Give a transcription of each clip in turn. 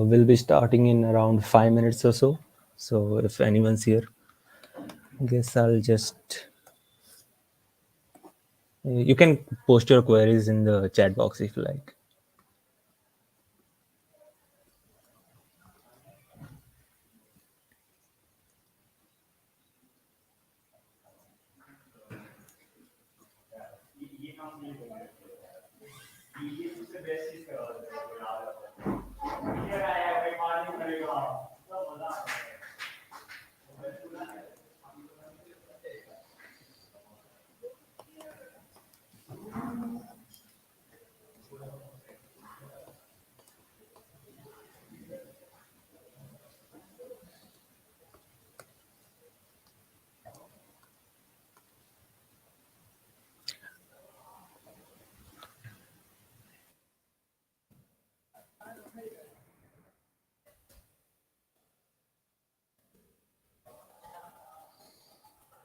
We'll be starting in around 5 minutes or so. So if anyone's here, I guess I'll just. You can post your queries in the chat box if you like.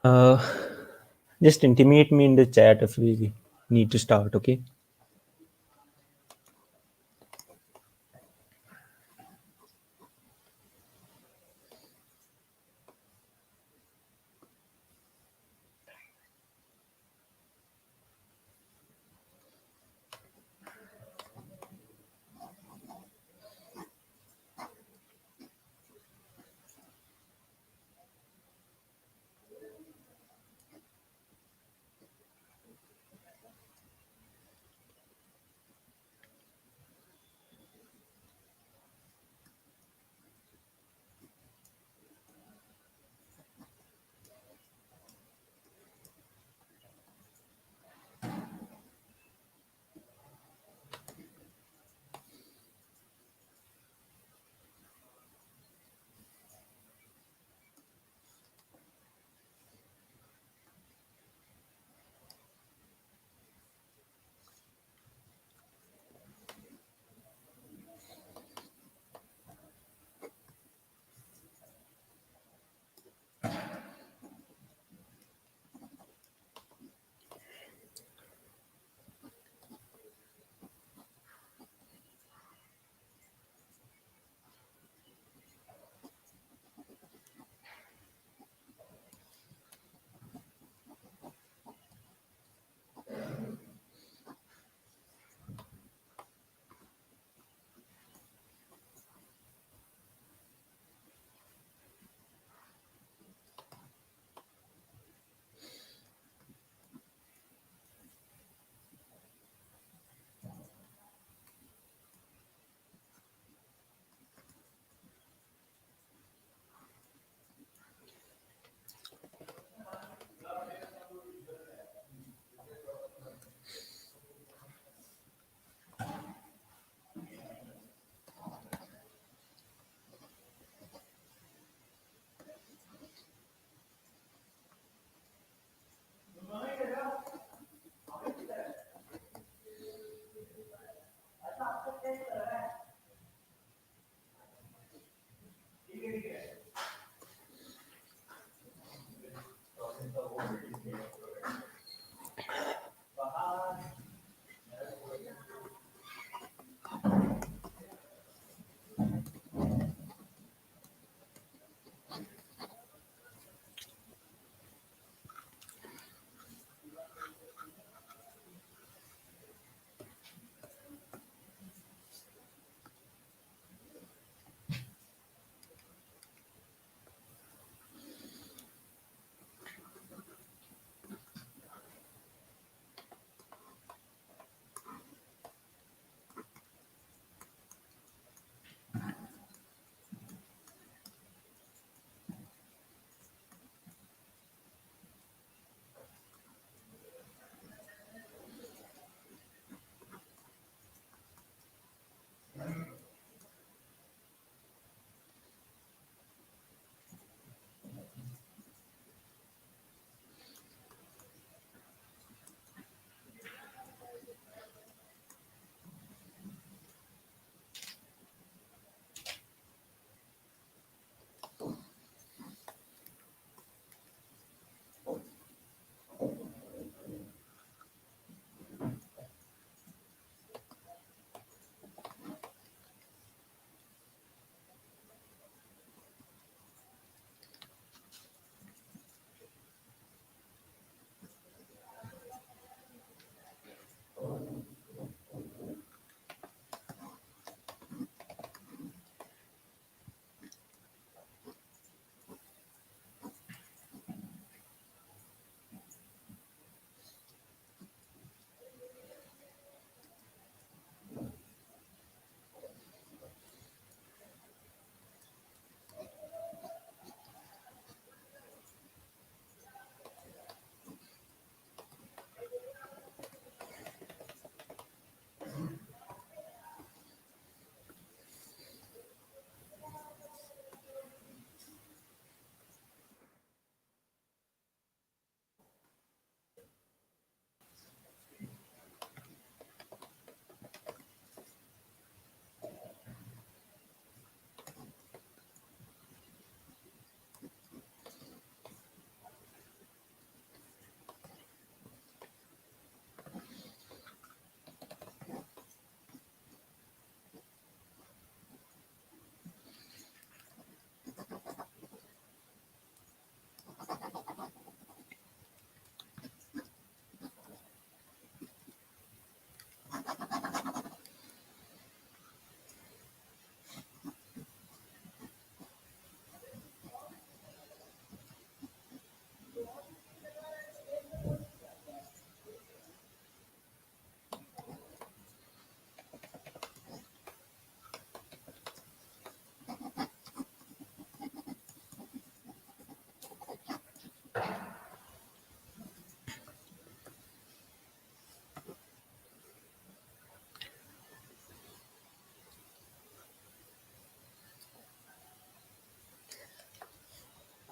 Uh, just intimate me in the chat if we need to start, okay?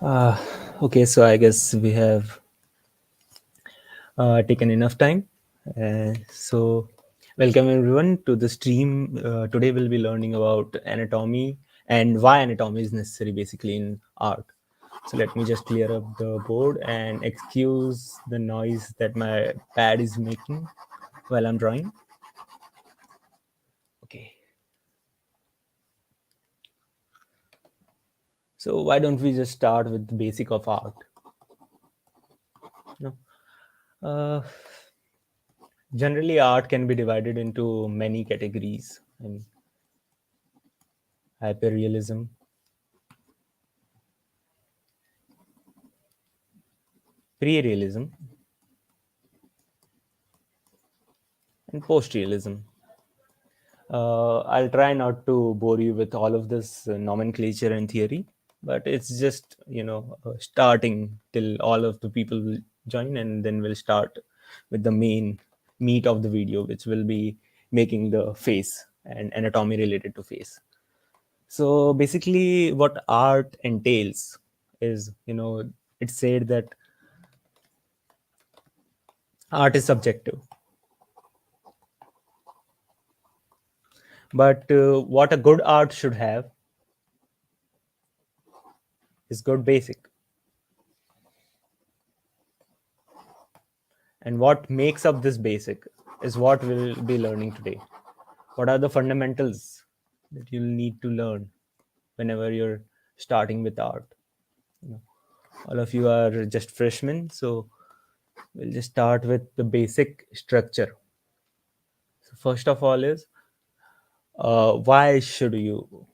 Uh, okay, so I guess we have taken enough time. So, welcome everyone to the stream. Today, we'll be learning about anatomy and why anatomy is necessary basically in art. So, let me just clear up the board and excuse the noise that my pad is making while I'm drawing. Okay, so why don't we just start with the basic of art? No. Uh, Generally, art can be divided into many categories. I mean, hyperrealism, pre-realism, and post-realism. I'll try not to bore you with all of this nomenclature and theory, but it's just starting till all of the people will join, and then we'll start with the main meat of the video, which will be making the face and anatomy related to face. So basically, what art entails is, it's said that art is subjective, but what a good art should have is good basic. And what makes up this basic is what we'll be learning today. What are the fundamentals that you'll need to learn whenever you're starting with art? You know, all of you are just freshmen, so we'll just start with the basic structure. So first of all is why should you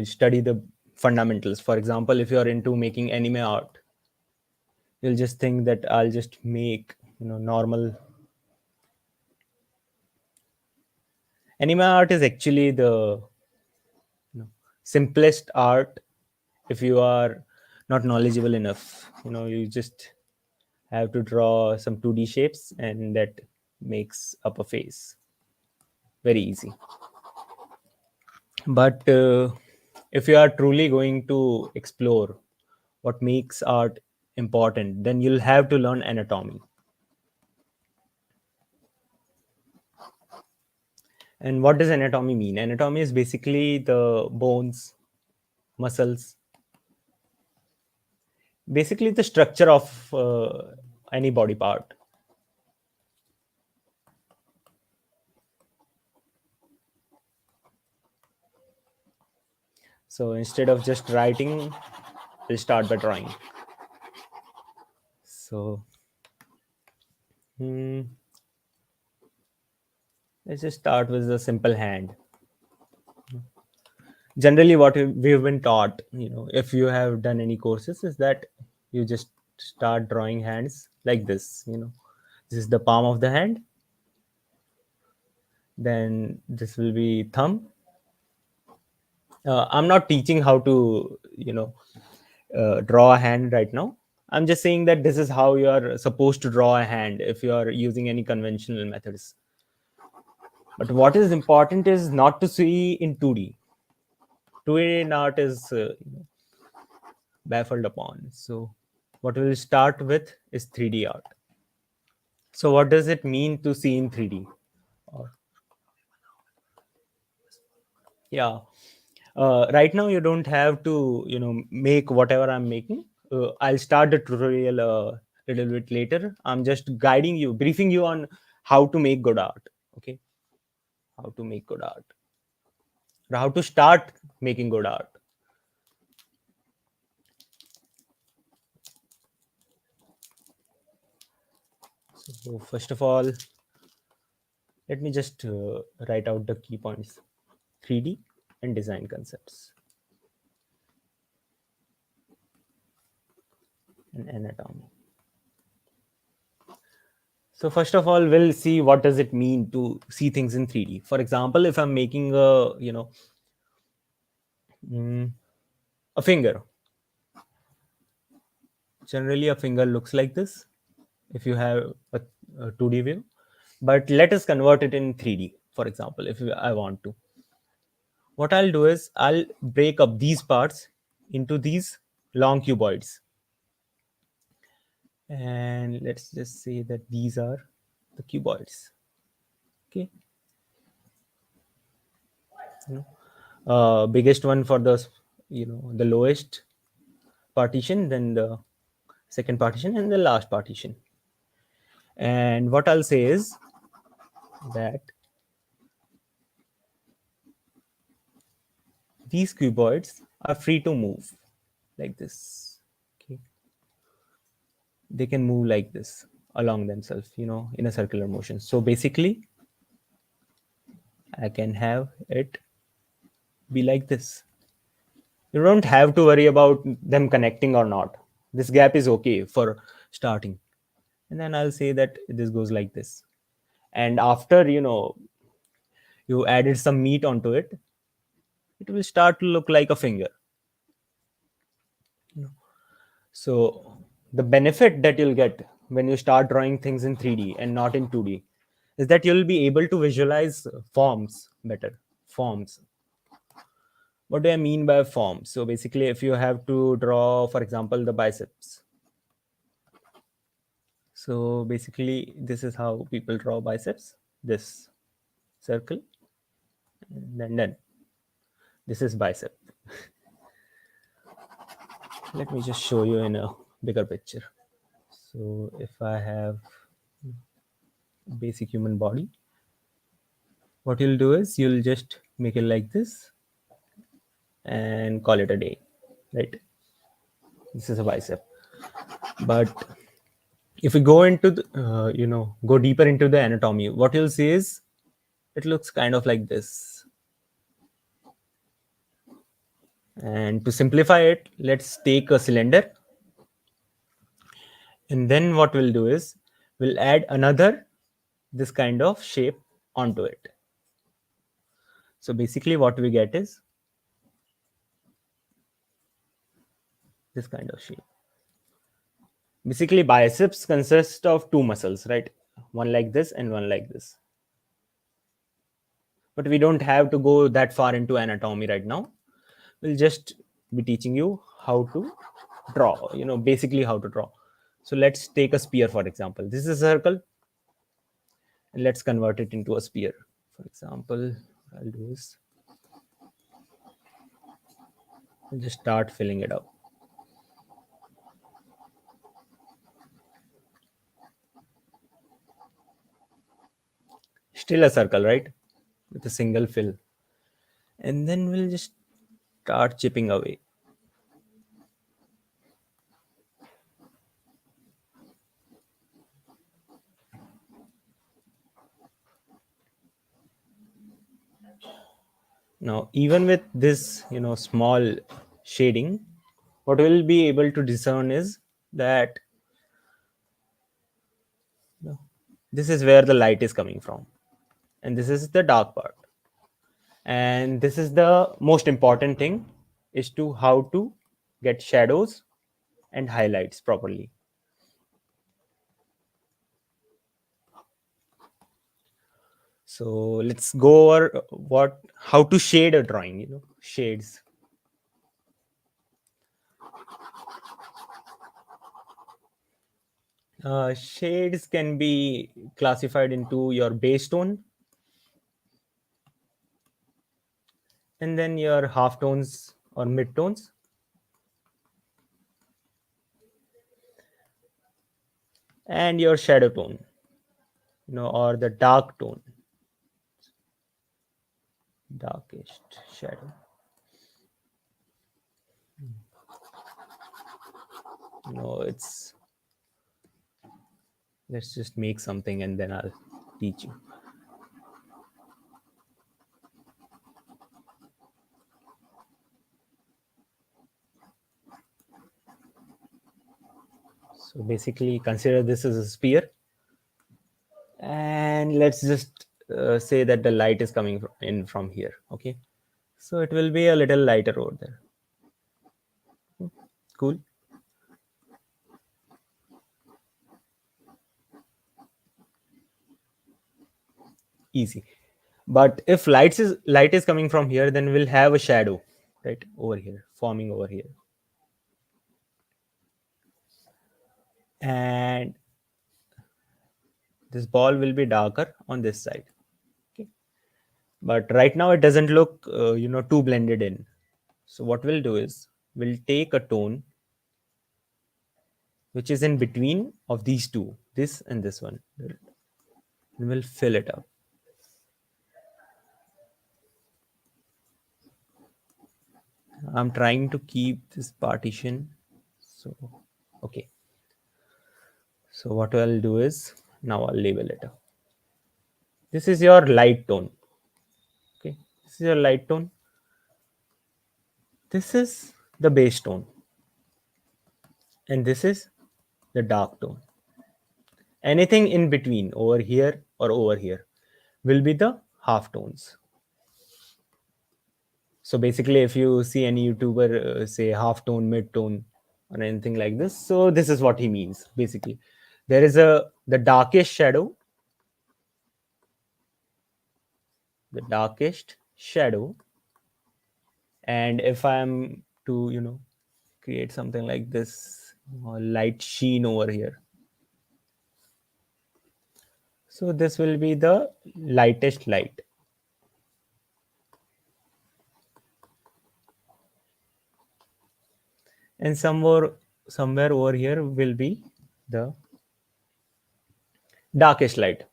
study the fundamentals? For example, if you are into making anime art, you'll just think that I'll just make normal. Anime art is actually the simplest art if you are not knowledgeable enough. You just have to draw some 2D shapes and that makes up a face. Very easy. But if you are truly going to explore what makes art important, then you'll have to learn anatomy. And what does anatomy mean? Anatomy is basically the bones, muscles, basically the structure of any body part. So instead of just writing, we'll start by drawing. So hmm, let's just start with a simple hand. Generally, what we've been taught, if you have done any courses, is that you just start drawing hands like this. This is the palm of the hand. Then this will be thumb. I'm not teaching how to, draw a hand right now. I'm just saying that this is how you are supposed to draw a hand if you are using any conventional methods. But what is important is not to see in 2D. 2D in art is baffled upon. So, what we'll start with is 3D art. So, what does it mean to see in 3D? Or, yeah, right now you don't have to, make whatever I'm making. I'll start the tutorial a little bit later. I'm just guiding you, briefing you on how to make good art. Okay, how to make good art, or how to start making good art. So, first of all, let me just write out the key points: 3D and design concepts and anatomy. So first of all, we'll see what does it mean to see things in 3D. For example, if I'm making mm, a finger, generally a finger looks like this if you have a 2D view. But let us convert it in 3D, for example, if I want to. What I'll do is I'll break up these parts into these. long cuboids. And let's just say that these are the cuboids. Okay. You know, biggest one for the, the lowest partition, then the second partition, and the last partition. And what I'll say is that these cuboids are free to move like this. Okay. They can move like this along themselves, in a circular motion. So basically, I can have it be like this. You don't have to worry about them connecting or not. This gap is okay for starting. And then I'll say that this goes like this. And after, you added some meat onto it, it will start to look like a finger. So the benefit that you'll get when you start drawing things in 3D and not in 2D is that you'll be able to visualize forms better. Forms. What do I mean by forms? So basically, if you have to draw, for example, the biceps. So basically, this is how people draw biceps. This circle, and then this is bicep. Let me just show you in a bigger picture. So if I have basic human body, what you'll do is you'll just make it like this and call it a day, right? This is a bicep. But if we go into the, go deeper into the anatomy, what you'll see is it looks kind of like this. And to simplify it, let's take a cylinder. And then what we'll do is we'll add another this kind of shape onto it. So basically what we get is this kind of shape. Basically biceps consist of two muscles, right? One like this and one like this. But we don't have to go that far into anatomy right now. We'll just be teaching you how to draw, basically how to draw. So let's take a spear, for example. This is a circle, and let's convert it into a spear. For example, I'll do is I'll just start filling it up. Still a circle, right? With a single fill. And then we'll just start chipping away. Now, even with this, small shading, what we'll be able to discern is that this is where the light is coming from. And this is the dark part. And this is the most important thing, is to how to get shadows and highlights properly. So let's go over how to shade a drawing, shades. Shades can be classified into your base tone and then your half tones or mid tones. And your shadow tone, or the dark tone, darkest shadow. It's, let's just make something and then I'll teach you. So basically consider this as a sphere, and let's just say that the light is coming in from here. Okay, so it will be a little lighter over there. Cool. Easy. But if light is coming from here, then we'll have a shadow right over here, forming over here. and this ball will be darker on this side. Okay, but right now it doesn't look too blended in. So what we'll do is we'll take a tone which is in between of these two, this and this one, and we'll fill it up. I'm trying to keep this partition. So, okay. So what I'll do is now I'll label it up. This is your light tone. Okay. This is your light tone. This is the base tone. And this is the dark tone. Anything in between over here or over here will be the half tones. So basically, if you see any YouTuber say half tone, mid tone, or anything like this, so this is what he means. Basically, there is the darkest shadow, the darkest shadow, and if I'm to create something like this, light sheen over here, so this will be the lightest light. And somewhere over here will be the darkest light,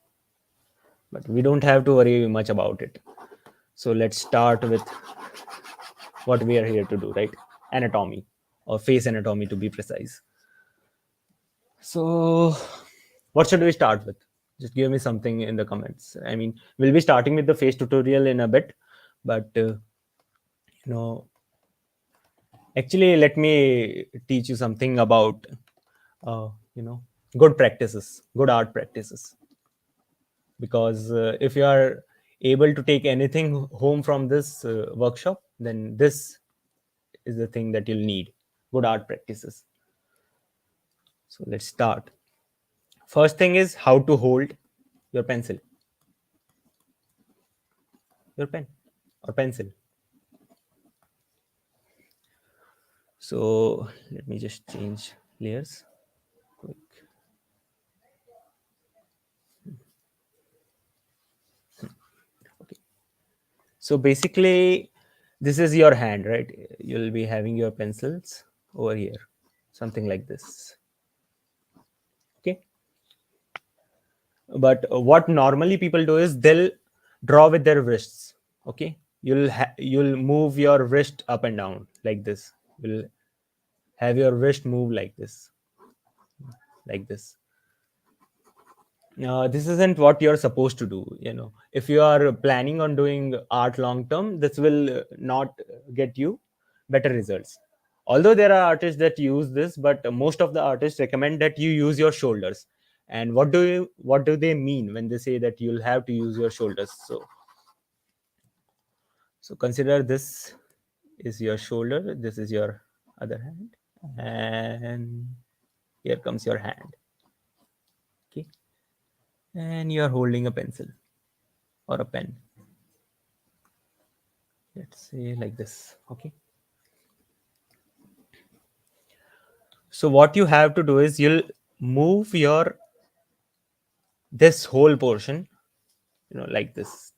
but we don't have to worry much about it. So let's start with what we are here to do, right? Anatomy, or face anatomy to be precise. So what should we start with? Just give me something in the comments. I mean, we'll be starting with the face tutorial in a bit, but you know actually, let me teach you something about uh, you know good practices, good art practices. Because if you are able to take anything home from this workshop, then this is the thing that you'll need: good art practices. So let's start. First thing is how to hold your pencil, your pen or pencil. So let me just change layers quick. Okay. So basically, this is your hand, right? You'll be having your pencils over here, something like this. Okay. But what normally people do is they'll draw with their wrists. Okay. You'll move your wrist up and down like this. You'll have your wrist move like this, like this. This isn't what you're supposed to do. If you are planning on doing art long term, this will not get you better results. Although there are artists that use this, but most of the artists recommend that you use your shoulders. And what do they mean when they say that you'll have to use your shoulders? So consider this is your shoulder, this is your other hand, and here comes your hand. Okay, and you are holding a pencil or a pen, let's say like this. Okay, so what you have to do is you'll move your this whole portion, like this.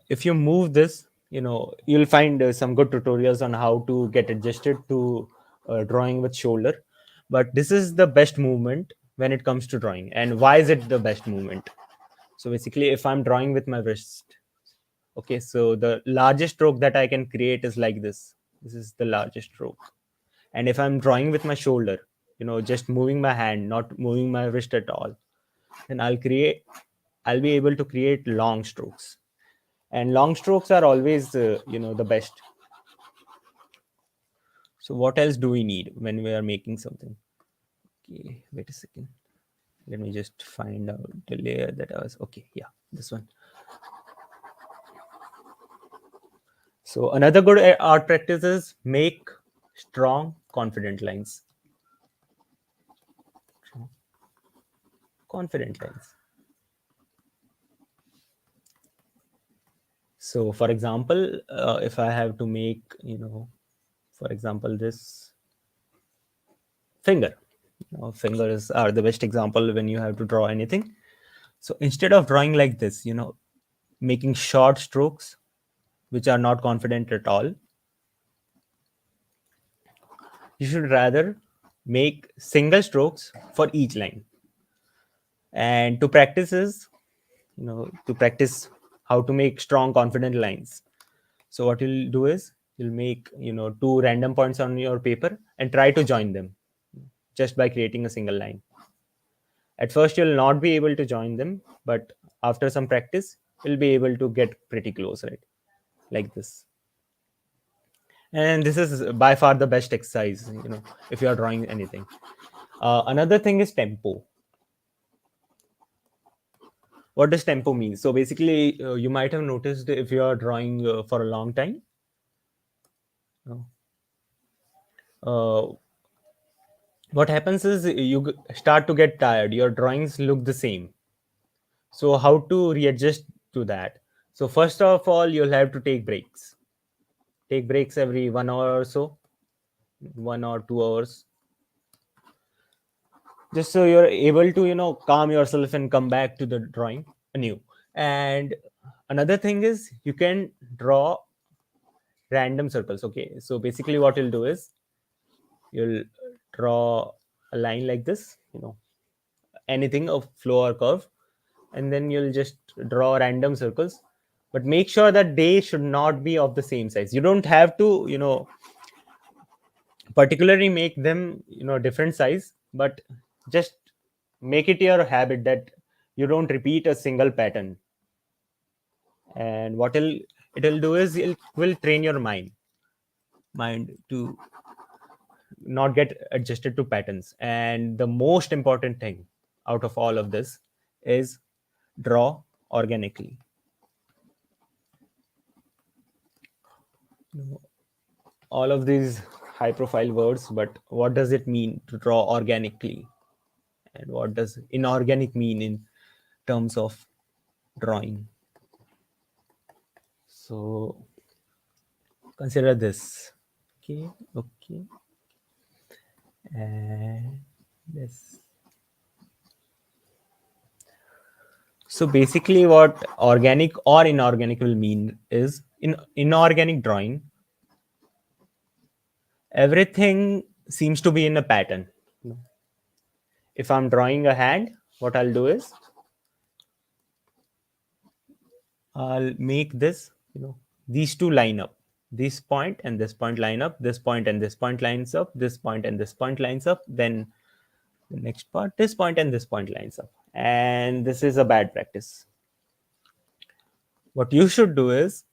If you move this, you'll find some good tutorials on how to get adjusted to drawing with shoulder. But this is the best movement when it comes to drawing. And why is it the best movement? So basically, if I'm drawing with my wrist, okay, so the largest stroke that I can create is like this. This is the largest stroke. And if I'm drawing with my shoulder, just moving my hand, not moving my wrist at all, then I'll be able to create long strokes. And long strokes are always the best. So what else do we need when we are making something? Okay, wait a second, let me just find out the layer that I was. Okay, yeah, this one. So another good art practice is make strong confident lines. Confident lines. So for example, if I have to make For example, this finger. Fingers are the best example when you have to draw anything. So instead of drawing like this, making short strokes which are not confident at all, you should rather make single strokes for each line. And to practice is, to practice how to make strong confident lines. So what you'll do is you'll make, two random points on your paper and try to join them just by creating a single line. At first you'll not be able to join them, but after some practice you'll be able to get pretty close, right? Like this. And this is by far the best exercise, if you are drawing anything. Another thing is tempo. What does tempo mean? So basically, you might have noticed if you are drawing for a long time, uh, what happens is you start to get tired. Your drawings look the same. So how to readjust to that? So first of all, you'll have to take breaks. Take breaks every 1 hour or so, 1 or 2 hours, just so you're able to calm yourself and come back to the drawing anew. And another thing is you can draw random circles. Okay, so basically what you'll do is you'll draw a line like this, anything of flow or curve, and then you'll just draw random circles, but make sure that they should not be of the same size. You don't have to particularly make them different size, but just make it your habit that you don't repeat a single pattern. And what it'll do is it will train your mind to not get adjusted to patterns. And the most important thing out of all of this is draw organically. All of these high profile words, but what does it mean to draw organically? And what does inorganic mean in terms of drawing? So consider this. Okay. And this. So basically what organic or inorganic will mean is, in inorganic drawing, everything seems to be in a pattern. If I'm drawing a hand, what I'll do is I'll make this, these two line up. This point and this point line up, this point and this point lines up, this point and this point lines up, then the next part, this point and this point lines up. And this is a bad practice. What you should do is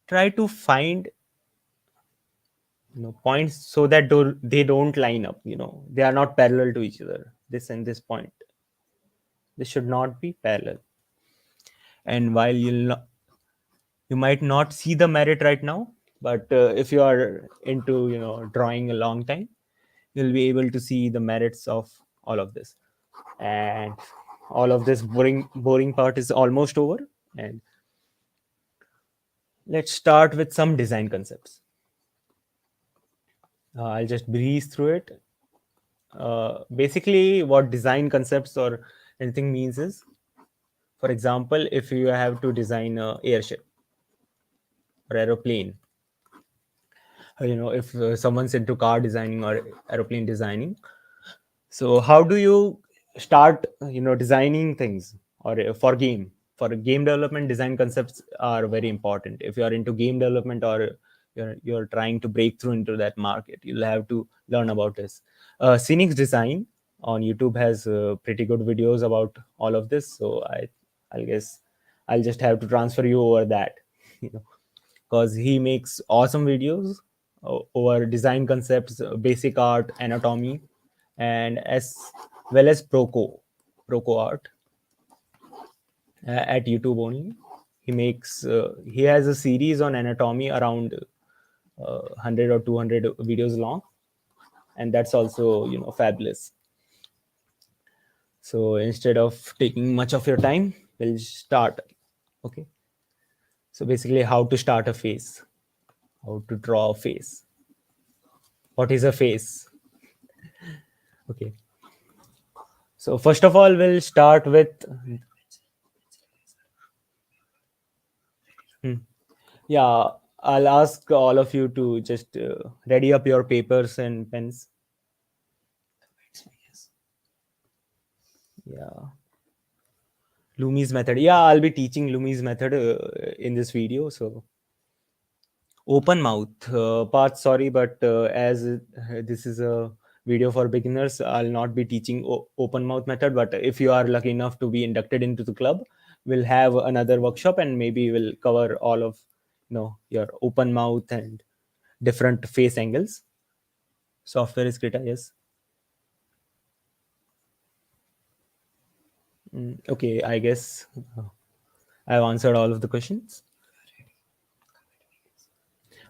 try to find points so that they don't line up, they are not parallel to each other. This and this point, this should not be parallel. And while you might not see the merit right now, but if you are into drawing a long time, you'll be able to see the merits of all of this. And all of this boring part is almost over, and let's start with some design concepts. I'll just breeze through it. Basically what design concepts or anything means is, for example, if you have to design a airship or aeroplane, if someone's into car designing or aeroplane designing, so how do you start designing things? Or for game development, design concepts are very important. If you are into game development, or you're trying to break through into that market, you'll have to learn about this. Scenic design on YouTube has pretty good videos about all of this, so I'll guess I'll just have to transfer you over that, because he makes awesome videos over design concepts, basic art, anatomy, and as well as proco art, at YouTube only. He has a series on anatomy around 100 or 200 videos long, and that's also fabulous. So instead of taking much of your time, we'll start. Okay, so basically how to start a face. how to draw a face. What is a face? Okay. So first of all, we'll start with hmm, yeah. I'll ask all of you to just ready up your papers and pens. Yeah, Loomis method. Yeah, I'll be teaching Loomis method in this video. So open mouth part. Sorry, but as this is a video for beginners, I'll not be teaching open mouth method. But if you are lucky enough to be inducted into the club, we'll have another workshop and maybe we'll cover all of your open mouth and different face angles. Software is Krita, yes. Okay, I guess I've answered all of the questions.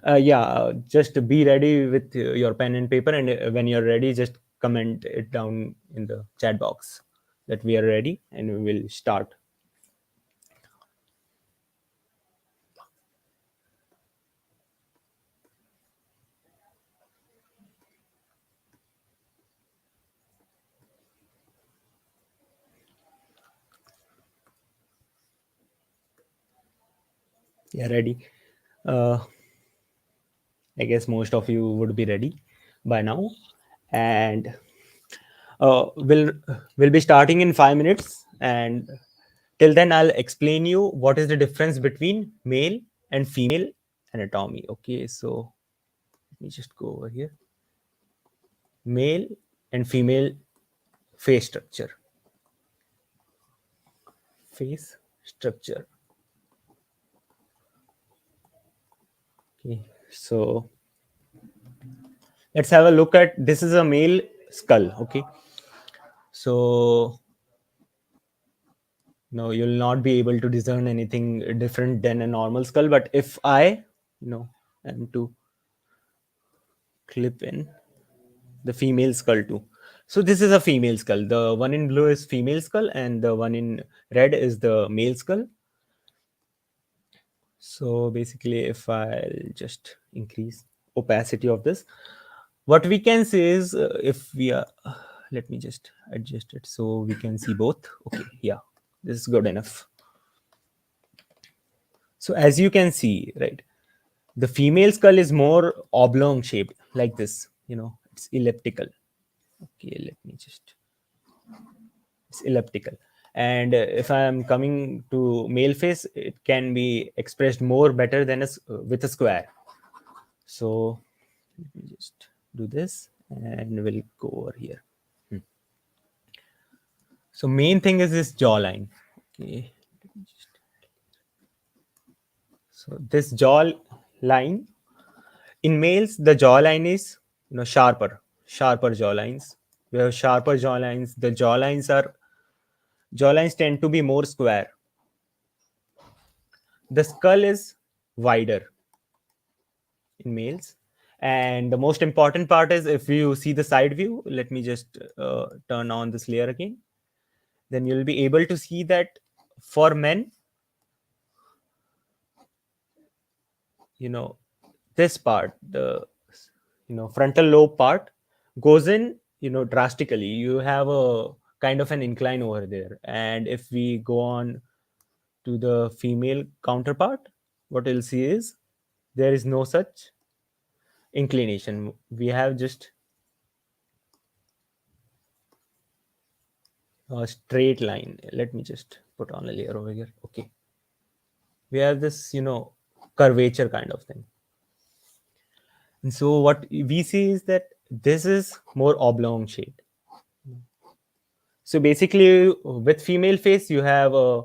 Yeah, just be ready with your pen and paper, and when you're ready, just comment it down in the chat box that we are ready, and we will start. Yeah, ready. uh, I guess most of you would be ready by now, and we'll be starting in 5 minutes, and till then I'll explain you what is the difference between male and female anatomy. Okay, so let me just go over here. Male and female face structure. Face structure. Okay, so let's have a look at this. Is a male skull. Okay, so no, you'll not be able to discern anything different than a normal skull. But if I, am to clip in the female skull too. So this is a female skull. The one in blue is female skull, and the one in red is the male skull. So basically, if I'll just increase opacity of this, what we can say is if we are, let me just adjust it so we can see both. Okay, yeah, this is good enough. So as you can see, right, the female skull is more oblong shaped like this. It's elliptical. Okay, let me just, it's elliptical. And if I am coming to male face, it can be expressed more better than with a square. So let me just do this and we'll go over here. So main thing is this jawline. Okay. So this jaw line in males, the jawline is sharper jawlines. We have sharper jawlines. The jawlines tend to be more square. The skull is wider in males. And the most important part is if you see the side view, let me just turn on this layer again. Then you'll be able to see that for men, you know this part, the frontal lobe part goes in drastically. You have a kind of an incline over there, and if we go on to the female counterpart, what you'll see is there is no such inclination. We have just a straight line. Let me just put on a layer over here. Okay, we have this curvature kind of thing. And so what we see is that this is more oblong shaped. So basically, with female face, you have a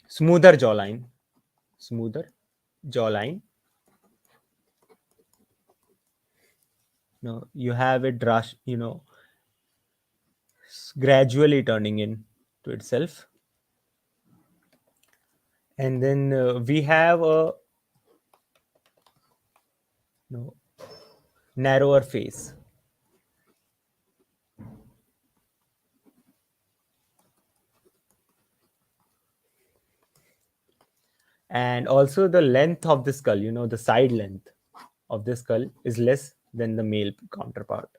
smoother jawline, smoother jawline. You have it gradually turning in to itself, and then we have a narrower face. And also the length of the skull, the side length. of the skull is less than the male counterpart.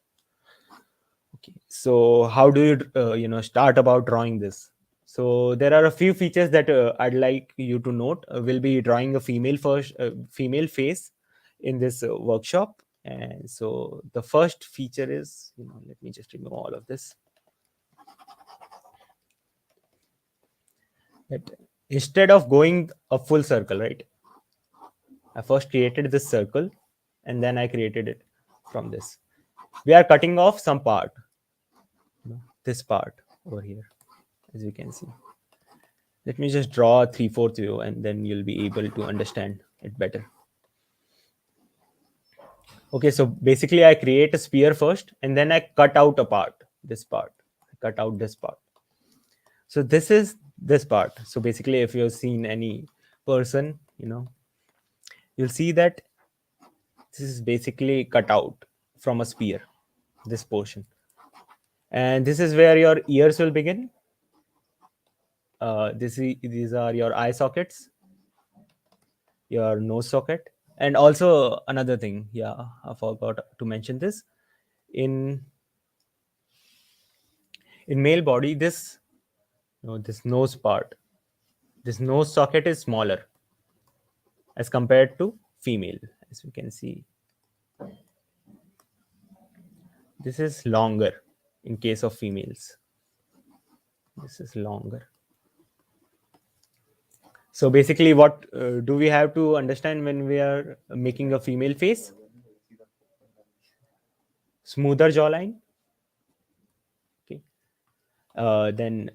Okay, so how do you start about drawing this? So there are a few features that I'd like you to note. We'll be drawing a female face in this workshop. And so the first feature is, let me just remove all of this. That instead of going a full circle, right? I first created this circle and then I created it from this. We are cutting off some part, this part over here, as you can see. Let me just draw a 3/4 view and then you'll be able to understand it better. Okay, so basically I create a sphere first and then I cut out a part, this part. I cut out this part. So this is this part. So basically, if you've seen any person, you'll see that this is basically cut out from a sphere, this portion. And this is where your ears will begin. These are your eye sockets, your nose socket, and also another thing. Yeah, I forgot to mention this. In male body, this nose part, this nose socket is smaller as compared to female, as we can see. This is longer in case of females. This is longer. So basically, what do we have to understand when we are making a female face? Smoother jawline. Okay. Then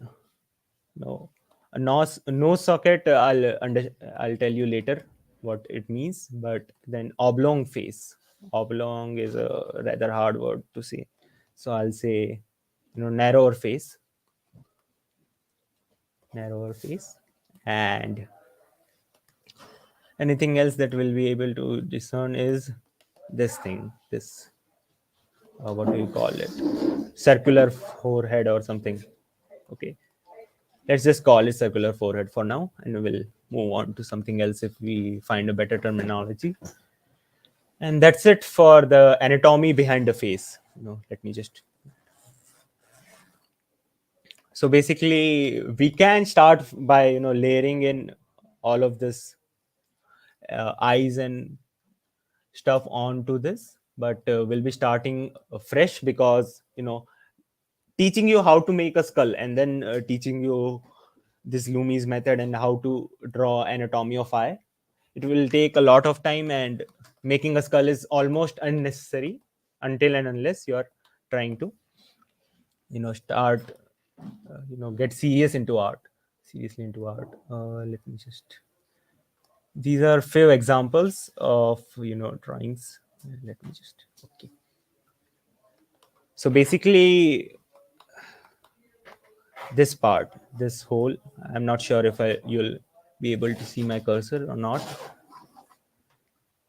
no, a nose socket. I'll tell you later what it means. But then oblong face. Oblong is a rather hard word to say. So I'll say, narrower face. Narrower face. And anything else that we'll be able to discern is this thing, this what do you call it, circular forehead or something. Okay, let's just call it circular forehead for now, and we'll move on to something else if we find a better terminology. And that's it for the anatomy behind the face. Let me just, so basically we can start by layering in all of this eyes and stuff onto this, but we'll be starting fresh because teaching you how to make a skull and then teaching you this Loomis method and how to draw anatomy of eye, it will take a lot of time, and making a skull is almost unnecessary until and unless you're trying to start get seriously into art. Let me just, these are few examples of drawings. Let me just, okay. So basically this part, this whole, I'm not sure if you'll be able to see my cursor or not.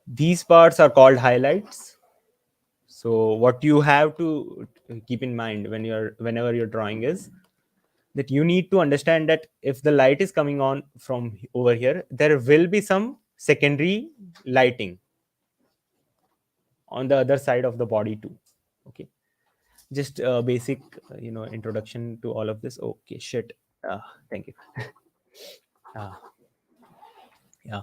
These parts are called highlights. So what you have to keep in mind whenever you're drawing is that you need to understand that if the light is coming on from over here, there will be some secondary lighting on the other side of the body too. Okay, just a basic introduction to all of this. Okay, shit. Thank you. uh, yeah,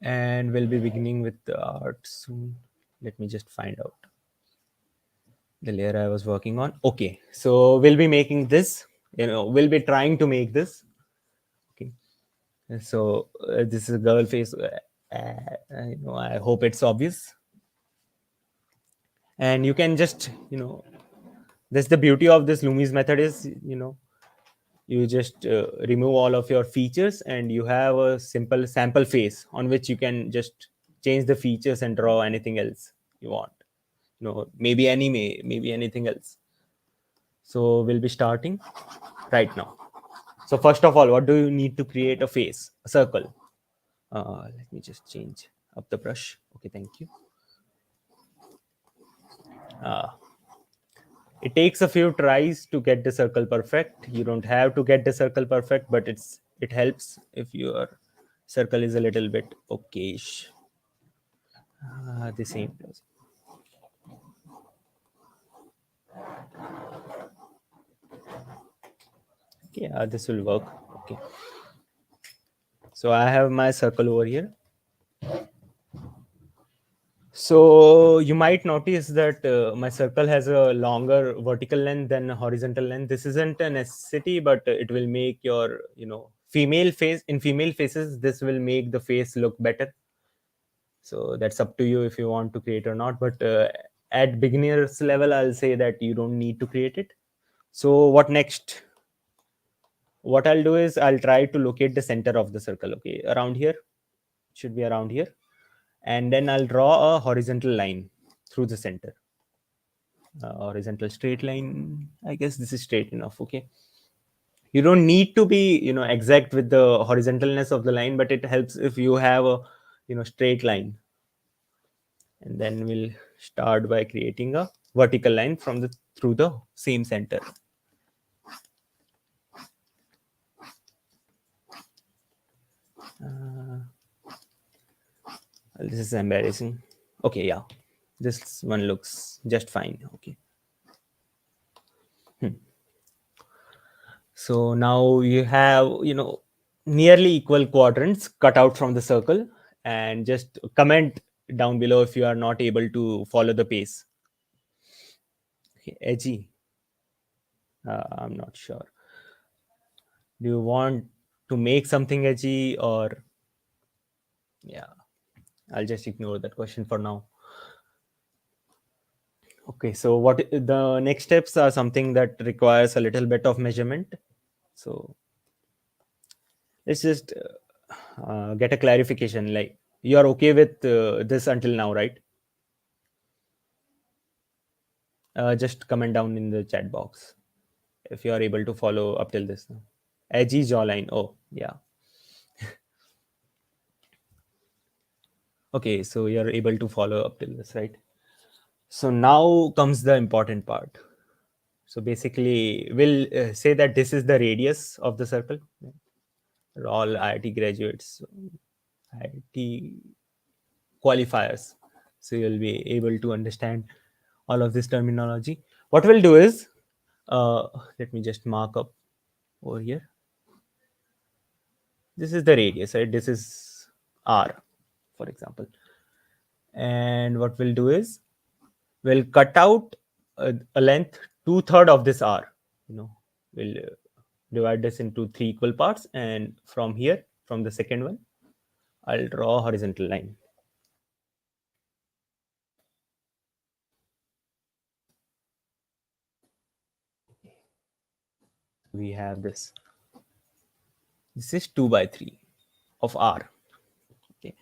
and we'll be beginning with the art soon. Let me just find out the layer I was working on. Okay, so we'll be making this, we'll be trying to make this. Okay, so this is a girl face. I hope it's obvious, and you can just that's the beauty of this Loomis method is you just remove all of your features and you have a simple sample face on which you can just change the features and draw anything else you want, maybe anime, maybe anything else. So we'll be starting right now. So first of all, what do you need to create a face, a circle? Let me just change up the brush. Okay, thank you. It takes a few tries to get the circle perfect. You don't have to get the circle perfect, but it helps if your circle is a little bit okayish. The same place. Okay, this will work. Okay, so I have my circle over here. So you might notice that my circle has a longer vertical length than a horizontal length. This isn't a necessity, but it will make your, female face, in female faces, this will make the face look better. So that's up to you if you want to create or not. But at beginners level, I'll say that you don't need to create it. So what next? What I'll do is I'll try to locate the center of the circle. Okay, around here, should be around here, and then I'll draw a horizontal line through the center. Horizontal straight line. I guess this is straight enough. Okay, you don't need to be exact with the horizontalness of the line, but it helps if you have a straight line. And then we'll start by creating a vertical line from the through the same center. This is embarrassing. Okay, yeah, this one looks just fine. Okay. So now you have, nearly equal quadrants cut out from the circle, and just comment down below if you are not able to follow the pace. Okay, edgy. I'm not sure. Do you want to make something edgy, or yeah, I'll just ignore that question for now. Okay, so what the next steps are something that requires a little bit of measurement. So let's just get a clarification. Like, you are okay with this until now, right? Just comment down in the chat box if you are able to follow up till this. Edgy jawline. Oh, yeah. Okay, so you're able to follow up till this, right? So now comes the important part. So basically, we'll say that this is the radius of the circle. We're all IIT graduates, IIT qualifiers. So you'll be able to understand all of this terminology. What we'll do is, let me just mark up over here. This is the radius, right? This is R, for example. And what we'll do is, we'll cut out a length 2/3 of this R. We'll divide this into 3 equal parts, and from here, from the second one, I'll draw a horizontal line. We have this. This is 2/3 of R. Okay.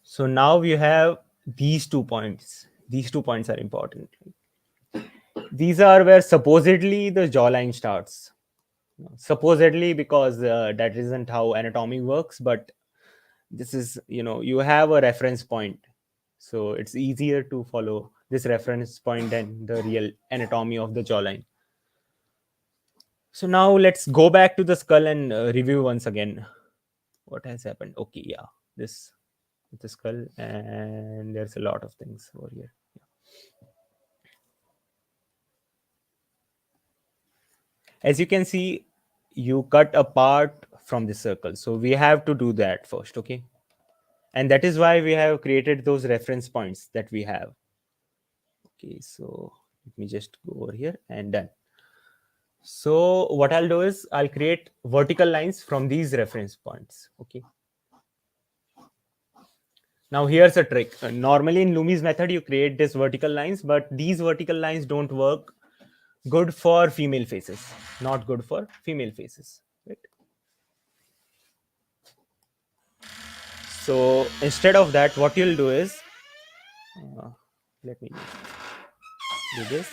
So now we have these 2 points. These 2 points are important. These are where supposedly the jawline starts. Supposedly, because that isn't how anatomy works, but this is, you have a reference point. So it's easier to follow this reference point than the real anatomy of the jawline. So now let's go back to the skull and review once again what has happened. Okay, yeah, this the skull, and there's a lot of things over here. As you can see, you cut a part from the circle, so we have to do that first. Okay, and that is why we have created those reference points that we have. Okay, so let me just go over here and done. So what I'll do is I'll create vertical lines from these reference points. Okay, now here's a trick. Normally in Loomis method you create these vertical lines, but these vertical lines don't work good for female faces, not good for female faces, right? So instead of that, what you'll do is, let me do this.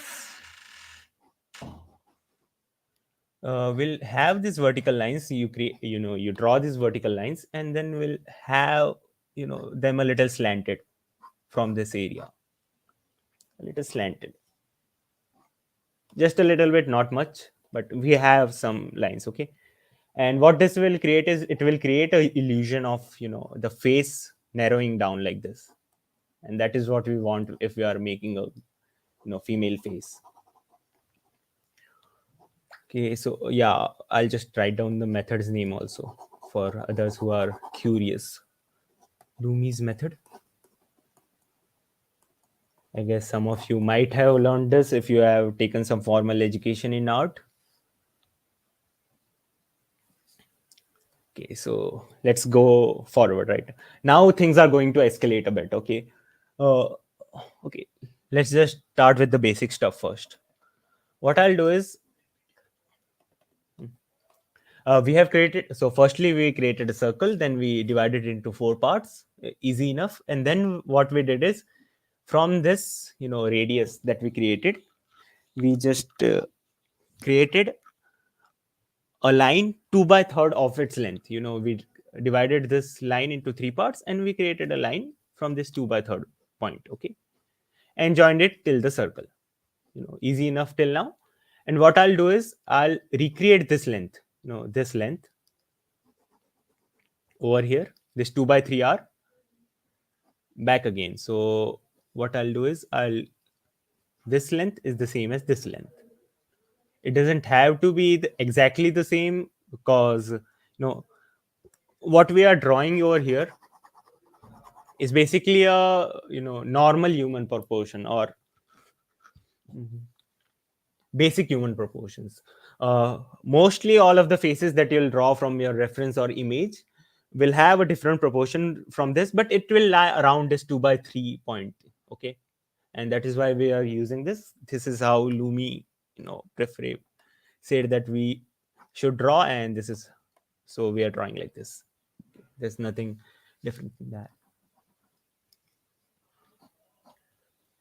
We'll have these vertical lines. You create, you draw these vertical lines, and then we'll have, them a little slanted from this area, a little slanted, just a little bit, not much, but we have some lines. Okay, and what this will create is, it will create a illusion of, the face narrowing down like this. And that is what we want if we are making a female face. Okay, so yeah, I'll just write down the method's name also for others who are curious. Loomis method. I guess some of you might have learned this if you have taken some formal education in art. Okay, so let's go forward. Right now, things are going to escalate a bit. Okay, uh, okay, let's just start with the basic stuff first. What I'll do is we have created. So, firstly, we created a circle, then we divided it into four parts. Easy enough. And then what we did is from this, radius that we created, we just created a line 2 by third of its length. We divided this line into three parts and we created a line from this 2 by third point. Okay, and joined it till the circle. Easy enough till now. And what I'll do is I'll recreate this length, this length over here, this 2 by 3 r back again. So what I'll do is this length is the same as this length. It doesn't have to be exactly the same, because what we are drawing over here is basically a normal human proportion, or basic human proportions. Mostly all of the faces that you'll draw from your reference or image will have a different proportion from this, but it will lie around this 2 by 3 point. Okay, and that is why we are using this. This is how Lumi prefer said that we should draw, and this is, so we are drawing like this. There's nothing different than that.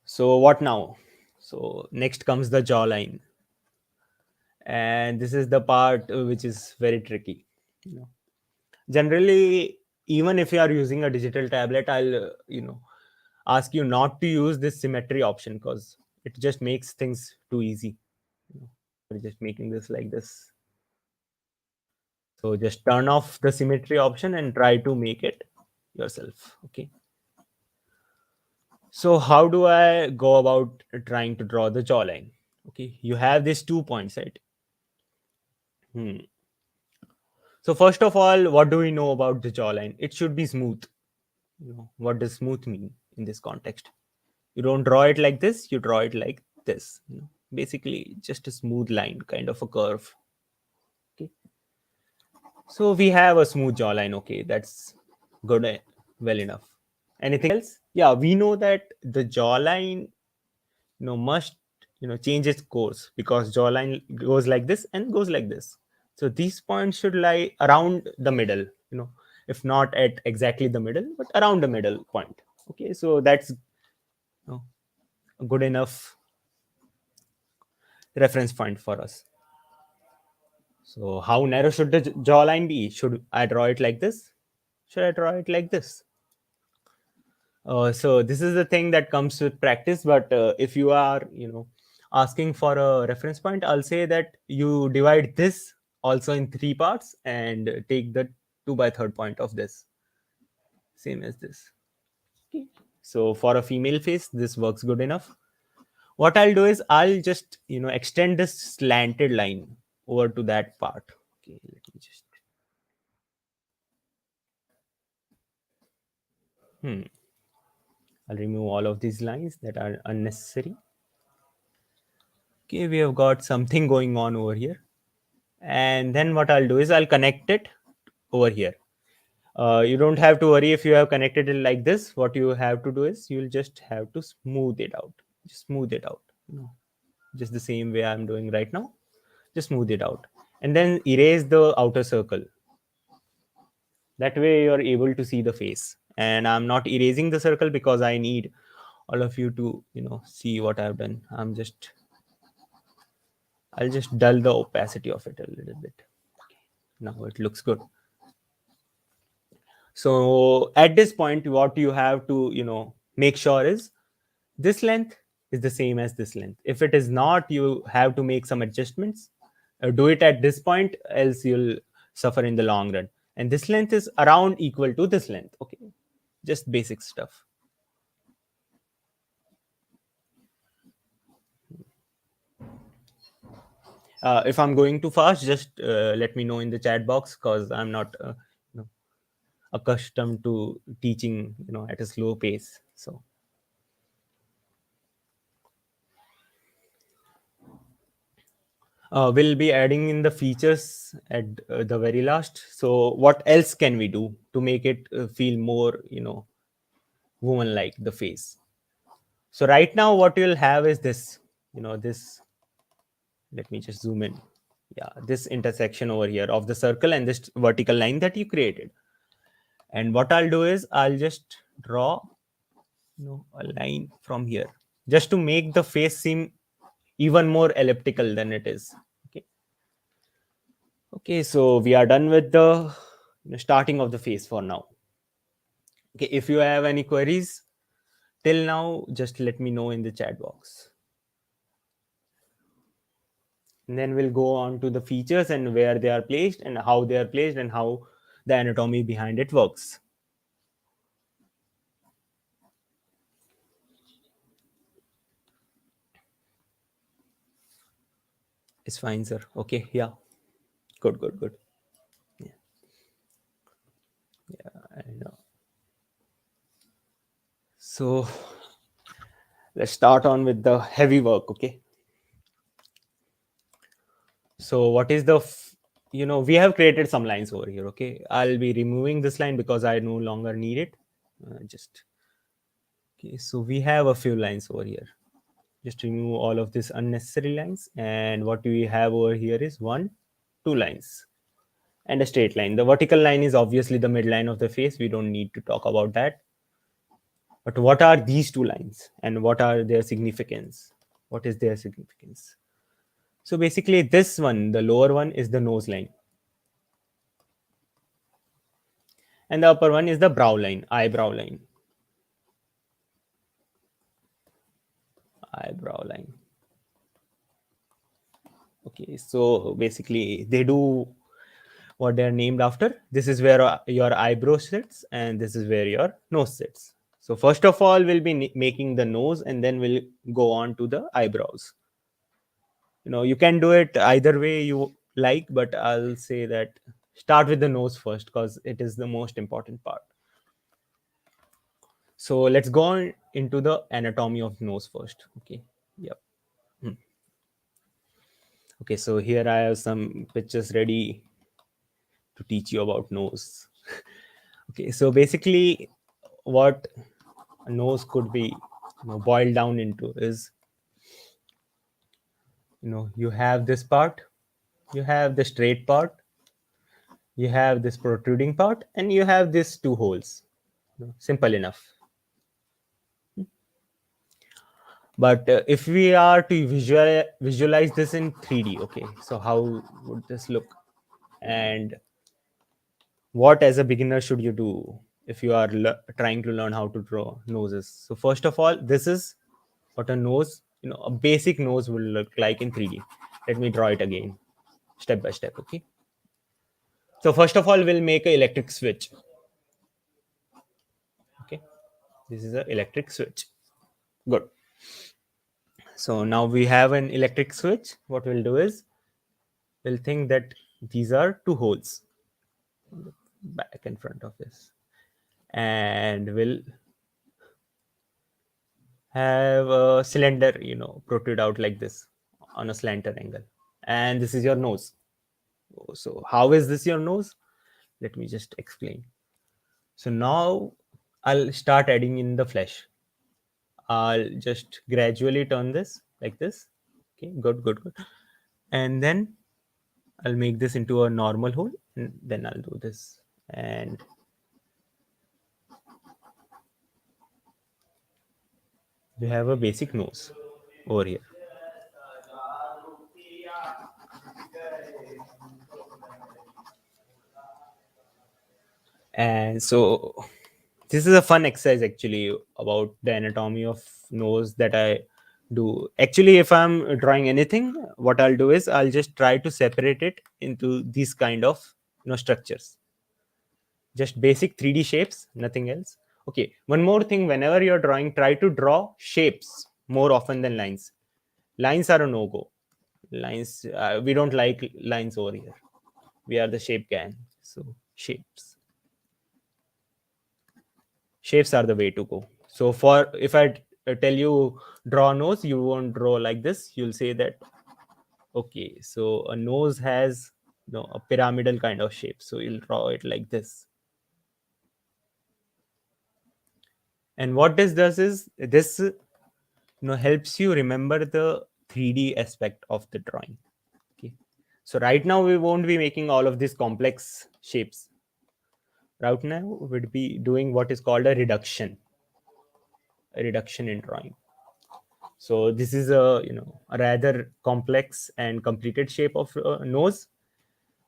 So what now? So next comes the jawline, and this is the part which is very tricky. Generally, even if you are using a digital tablet, I'll ask you not to use this symmetry option, because it just makes things too easy. We're just making this like this. So just turn off the symmetry option and try to make it yourself. Okay. So how do I go about trying to draw the jawline? Okay, you have these 2 points, right? So first of all, what do we know about the jawline? It should be smooth. What does smooth mean in this context? You don't draw it like this, you draw it like this. Basically just a smooth line, kind of a curve. Okay. So we have a smooth jawline. Okay, that's good, well enough. Anything else? Yeah, we know that the jawline must change its course, because jawline goes like this and goes like this. So these points should lie around the middle, if not at exactly the middle, but around the middle point. Okay, so that's a good enough reference point for us. So how narrow should the jawline be? Should I draw it like this? Should I draw it like this? So this is the thing that comes with practice. But if you are, asking for a reference point, I'll say that you divide this also in three parts and take the 2 by third point of this, same as this. Okay. So for a female face, this works good enough. What I'll do is I'll just, extend this slanted line over to that part. Okay, let me just. I'll remove all of these lines that are unnecessary. Okay, we have got something going on over here. And then what I'll do is I'll connect it over here. You don't have to worry if you have connected it like this. What you have to do is you'll just have to smooth it out. Just smooth it out. Just the same way I'm doing right now. Just smooth it out. And then erase the outer circle. That way you're able to see the face. And I'm not erasing the circle because I need all of you to, see what I've done. I'll just dull the opacity of it a little bit. Now it looks good. So at this point, what you have to, make sure is this length is the same as this length. If it is not, you have to make some adjustments. Do it at this point, else you'll suffer in the long run. And this length is around equal to this length. Okay. just basic stuff. If I'm going too fast, just let me know in the chat box, because I'm not you know, accustomed to teaching at a slow pace. So we'll be adding in the features at the very last. So what else can we do to make it feel more woman like, the face? So right now what you'll have is this, this, let me just zoom in. Yeah, this intersection over here of the circle and this vertical line that you created. And what I'll do is I'll just draw a line from here, just to make the face seem even more elliptical than it is. Okay. Okay, so we are done with the starting of the face for now. Okay, if you have any queries till now, just let me know in the chat box. And then we'll go on to the features and where they are placed and how they are placed and how the anatomy behind it works. It's fine, sir. Okay, yeah. Good, good, good. Yeah, yeah, I know. So let's start on with the heavy work, okay? So what is the we have created some lines over here. Okay, I'll be removing this line because I no longer need it. Just okay, so we have a few lines over here. Just remove all of these unnecessary lines, and what we have over here is one, two lines and a straight line. The vertical line is obviously the midline of the face. We don't need to talk about that. But what are these two lines and what are their significance? What is their significance? So basically this one, the lower one, is the nose line, and the upper one is the brow line, eyebrow line. Eyebrow line. Okay, so basically they do what they're named after. This is where your eyebrow sits, and this is where your nose sits. So first of all, we'll be making the nose, and then we'll go on to the eyebrows. You can do it either way you like, but I'll say that start with the nose first because it is the most important part. So let's go on into the anatomy of nose first. Okay. Yep. Okay, so here I have some pictures ready to teach you about nose. Okay, so basically what a nose could be boiled down into is, you have this part, you have the straight part, you have this protruding part, and you have these two holes. Simple enough. But if we are to visualize this in 3D, okay, so how would this look? And what, as a beginner, should you do if you are trying to learn how to draw noses? So first of all, this is what a nose, a basic nose will look like in 3D. Let me draw it again, step by step. Okay, so first of all, we'll make an electric switch. Okay, this is an electric switch. Good. So now we have an electric switch. What we'll do is we'll think that these are two holes back and front of this, and we'll have a cylinder protrude out like this on a slanted angle, and this is your nose. So how is this your nose? Let me just explain. So now I'll start adding in the flesh. I'll just gradually turn this like this. Okay, good, good, good. And then I'll make this into a normal hole, and then I'll do this. And we have a basic nose over here. And so this is a fun exercise actually about the anatomy of nose that I do. Actually, if I'm drawing anything, what I'll do is I'll just try to separate it into these kind of structures, just basic 3D shapes, nothing else. Okay, one more thing, whenever you're drawing, try to draw shapes more often than lines. Lines are a no-go. Lines, we don't like lines over here. We are the shape gang. So shapes. Shapes are the way to go. So for, if I tell you draw nose, you won't draw like this. You'll say that, okay, so a nose has, a pyramidal kind of shape. So you'll draw it like this. And what this does is, this helps you remember the 3D aspect of the drawing. Okay, so right now we won't be making all of these complex shapes. Right now we'd be doing what is called a reduction in drawing. So this is a rather complex and completed shape of nose.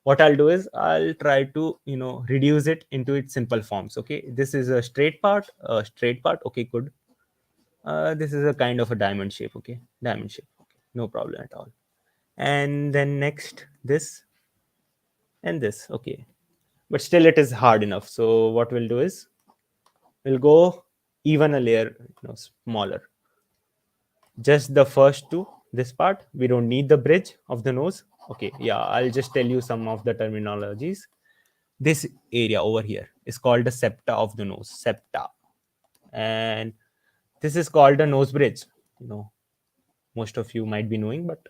What I'll do is I'll try to reduce it into its simple forms. Okay, this is a straight part. Okay, good. This is a kind of a diamond shape. Okay, diamond shape. Okay, no problem at all. And then next this and this. Okay, but still it is hard enough. So what we'll do is we'll go even a layer smaller. Just the first two, this part, we don't need the bridge of the nose. Okay, yeah, I'll just tell you some of the terminologies. This area over here is called the septa of the nose, septa. And this is called a nose bridge. Most of you might be knowing, but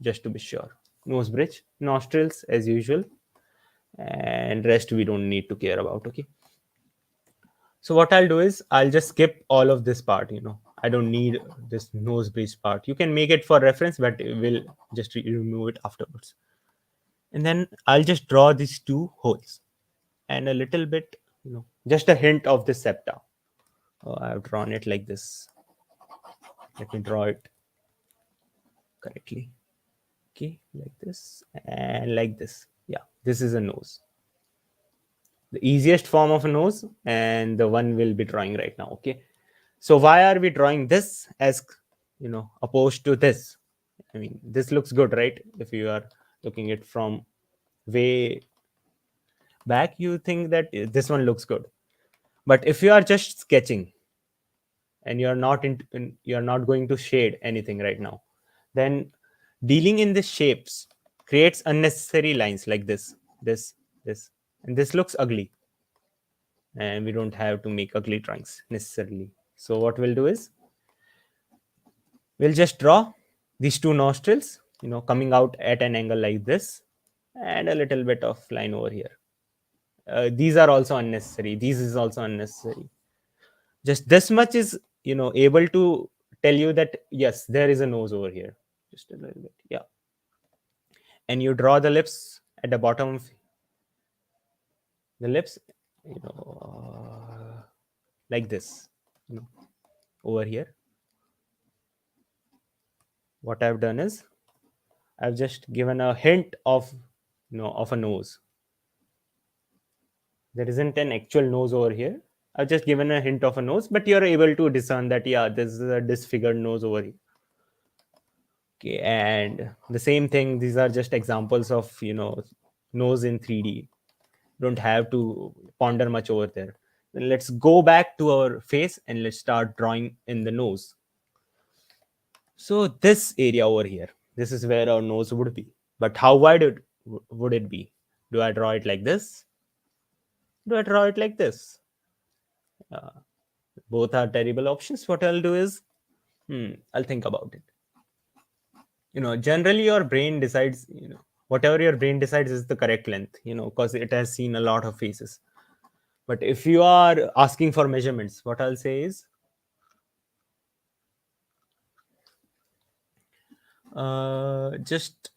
just to be sure, nose bridge, nostrils as usual, and rest we don't need to care about. Okay, so what I'll do is I'll just skip all of this part. I don't need this nose bridge part. You can make it for reference, but we'll just remove it afterwards. And then I'll just draw these two holes and a little bit, just a hint of the septa. Oh, I've drawn it like this. Let me draw it correctly. Okay, like this and like this. Yeah, this is a nose. The easiest form of a nose, and the one we'll be drawing right now. Okay, so why are we drawing this as opposed to this? I mean, this looks good, right? If you are looking it from way back, you think that this one looks good. But if you are just sketching and you're not going to shade anything right now, then dealing in the shapes creates unnecessary lines like this, and this looks ugly, and we don't have to make ugly drawings necessarily. So what we'll do is we'll just draw these two nostrils, coming out at an angle like this, and a little bit of line over here. These are also unnecessary. These is also unnecessary. Just this much is, able to tell you that yes, there is a nose over here. Just a little bit, yeah. And you draw the lips at the bottom of the lips, like this, over here. What I've done is I've just given a hint of of a nose. There isn't an actual nose over here. I've just given a hint of a nose, but you're able to discern that yeah, this is a disfigured nose over here. Okay, and the same thing, these are just examples of nose in 3D. Don't have to ponder much over there. Then let's go back to our face and let's start drawing in the nose. So this area over here, this is where our nose would be. But how wide would it be? Do I draw it like this? Do I draw it like this? Both are terrible options. What I'll do is I'll think about it. Generally your brain decides, whatever your brain decides is the correct length, because it has seen a lot of faces. But if you are asking for measurements, what I'll say is just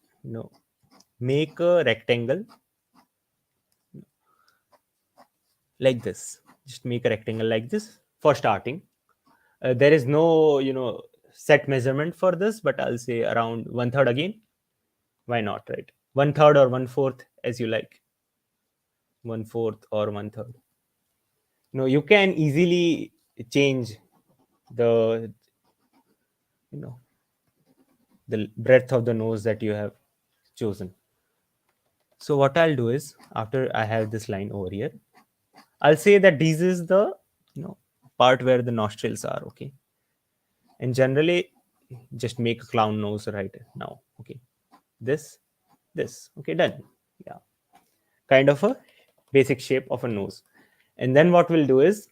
make a rectangle like this. Just make a rectangle like this for starting. There is no set measurement for this, but I'll say around 1/3 again. Why not, right? 1/3 or 1/4 as you like. 1/4 or 1/3. You can easily change the you know the breadth of the nose that you have chosen. So what I'll do is, after I have this line over here, I'll say that this is the you know, part where the nostrils are. Okay, and generally just make a clown nose right now. Okay, this, this. Okay, done. Yeah, kind of a basic shape of a nose. And then what we'll do is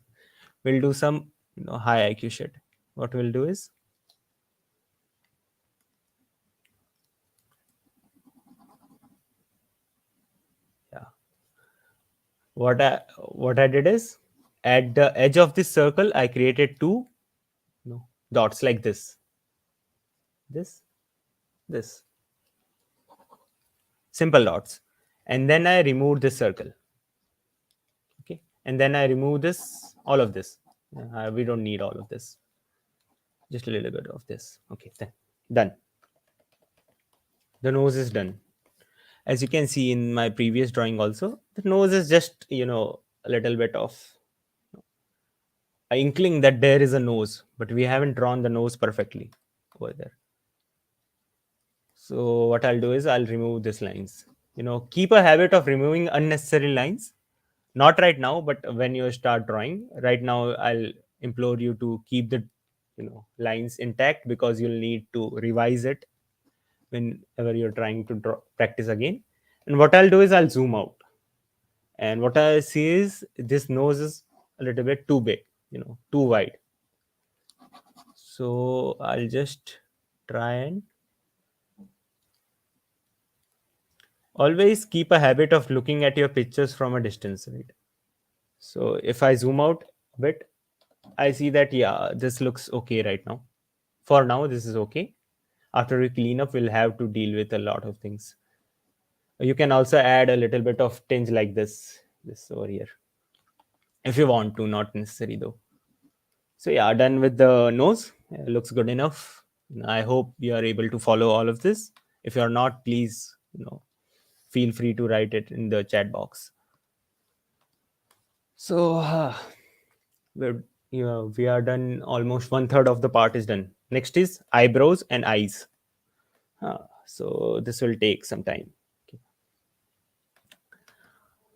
we'll do some, high IQ shit. What we'll do is, yeah, what I did is, at the edge of this circle I created two, dots like this, this, simple dots, and then I remove this circle. Okay, and then I remove this, all of this. We don't need all of this, just a little bit of this. Okay, then done. The nose is done. As you can see in my previous drawing also, the nose is just, a little bit of a inkling that there is a nose, but we haven't drawn the nose perfectly over there. So what I'll do is I'll remove these lines. Keep a habit of removing unnecessary lines. Not right now, but when you start drawing. Right now, I'll implore you to keep the, lines intact, because you'll need to revise it whenever you're trying to practice again. And what I'll do is I'll zoom out, and what I see is this nose is a little bit too big, too wide. So I'll just try and always keep a habit of looking at your pictures from a distance, right? So if I zoom out a bit, I see that, yeah, this looks okay right now. For now, this is okay. After we clean up, we'll have to deal with a lot of things. You can also add a little bit of tinge like this over here, if you want to, not necessary though. So yeah, done with the nose. Looks good enough. I hope you are able to follow all of this. If you're not, please, feel free to write it in the chat box. So we are done. Almost one third of the part is done. Next is eyebrows and eyes. So this will take some time. Okay.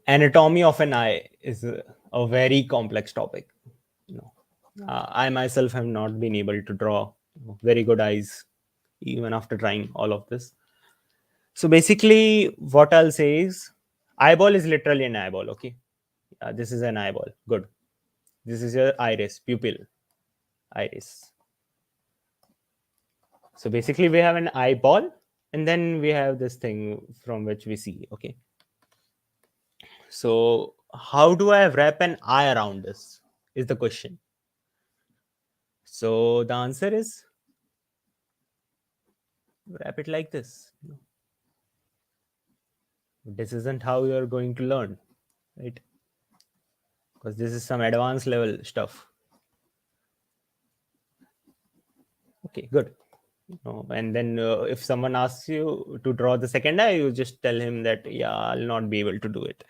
Anatomy of an eye is a very complex topic. You know, I myself have not been able to draw very good eyes, even after trying all of this. So basically, what I'll say is, eyeball is literally an eyeball. Okay, this is an eyeball. Good. This is your iris, pupil, iris. So basically, we have an eyeball, and then we have this thing from which we see. Okay. So how do I wrap an eye around this? Is the question. So the answer is, wrap it like this. This isn't how you're going to learn, right? Because this is some advanced level stuff. Okay, good. And then if someone asks you to draw the second eye, you just tell him that, yeah, I'll not be able to do it.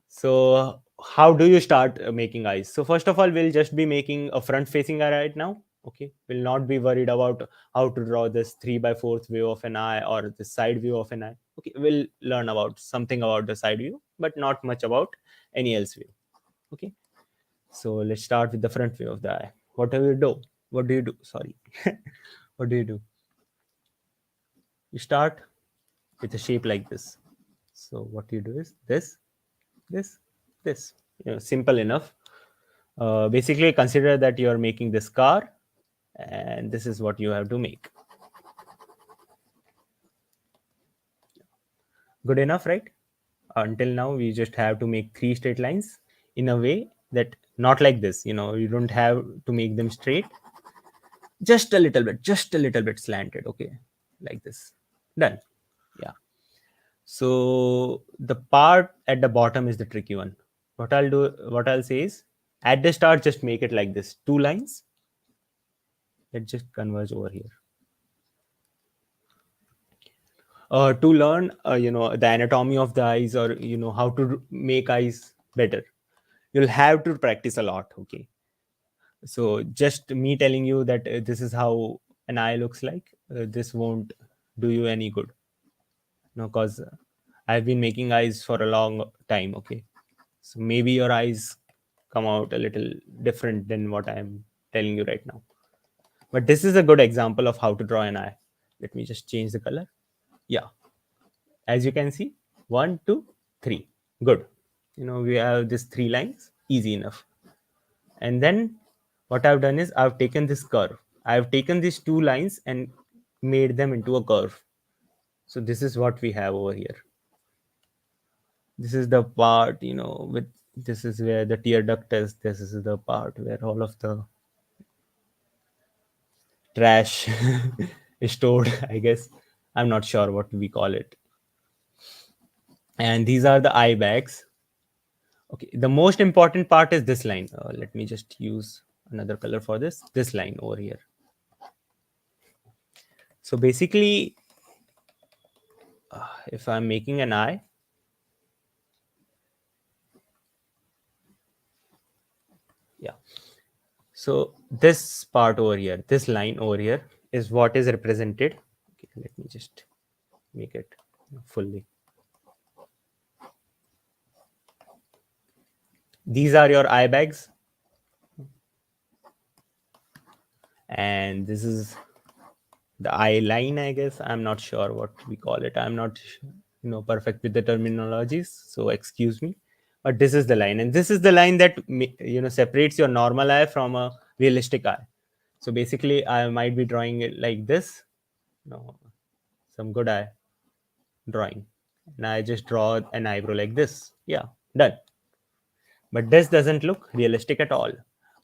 So how do you start making eyes? So first of all, we'll just be making a front facing eye right now. Okay, we'll not be worried about how to draw this 3/4 view of an eye or the side view of an eye. Okay, we'll learn about something about the side view, but not much about any else view. Okay, so let's start with the front view of the eye. What do you do? Sorry. What do you do? You start with a shape like this. So what you do is this, this. Simple enough. Basically, consider that you are making this car, and this is what you have to make. Good enough, right? Until now, we just have to make three straight lines in a way that, not like this. You don't have to make them straight. Just a little bit slanted. Okay, like this. Done. Yeah. So the part at the bottom is the tricky one. What I'll say is, at the start, just make it like this, two lines that just converge over here. To learn, the anatomy of the eyes, or how to make eyes better, you'll have to practice a lot. Okay, so just me telling you that this is how an eye looks like, this won't do you any good. No, because I've been making eyes for a long time. Okay, so maybe your eyes come out a little different than what I'm telling you right now. But this is a good example of how to draw an eye. Let me just change the color. Yeah, as you can see, one, two, three. Good. We have these three lines, easy enough. And then what I've done is I've taken this curve. I've taken these two lines and made them into a curve. So this is what we have over here. This is the part, with this is where the tear duct is. This is the part where all of the trash is stored, I guess. I'm not sure what we call it. And these are the eye bags. Okay, the most important part is this line. Let me just use another color for this line over here. So basically, if I'm making an eye, yeah, so this part over here, this line over here is what is represented. Okay, let me just make it fully. These are your eye bags, and this is the eye line, I guess. I'm not sure what we call it. I'm not perfect with the terminologies, so excuse me. But this is the line, and this is the line that separates your normal eye from a realistic eye. So basically I might be drawing it like this, some good eye drawing, and I just draw an eyebrow like this. Yeah, done. But this doesn't look realistic at all.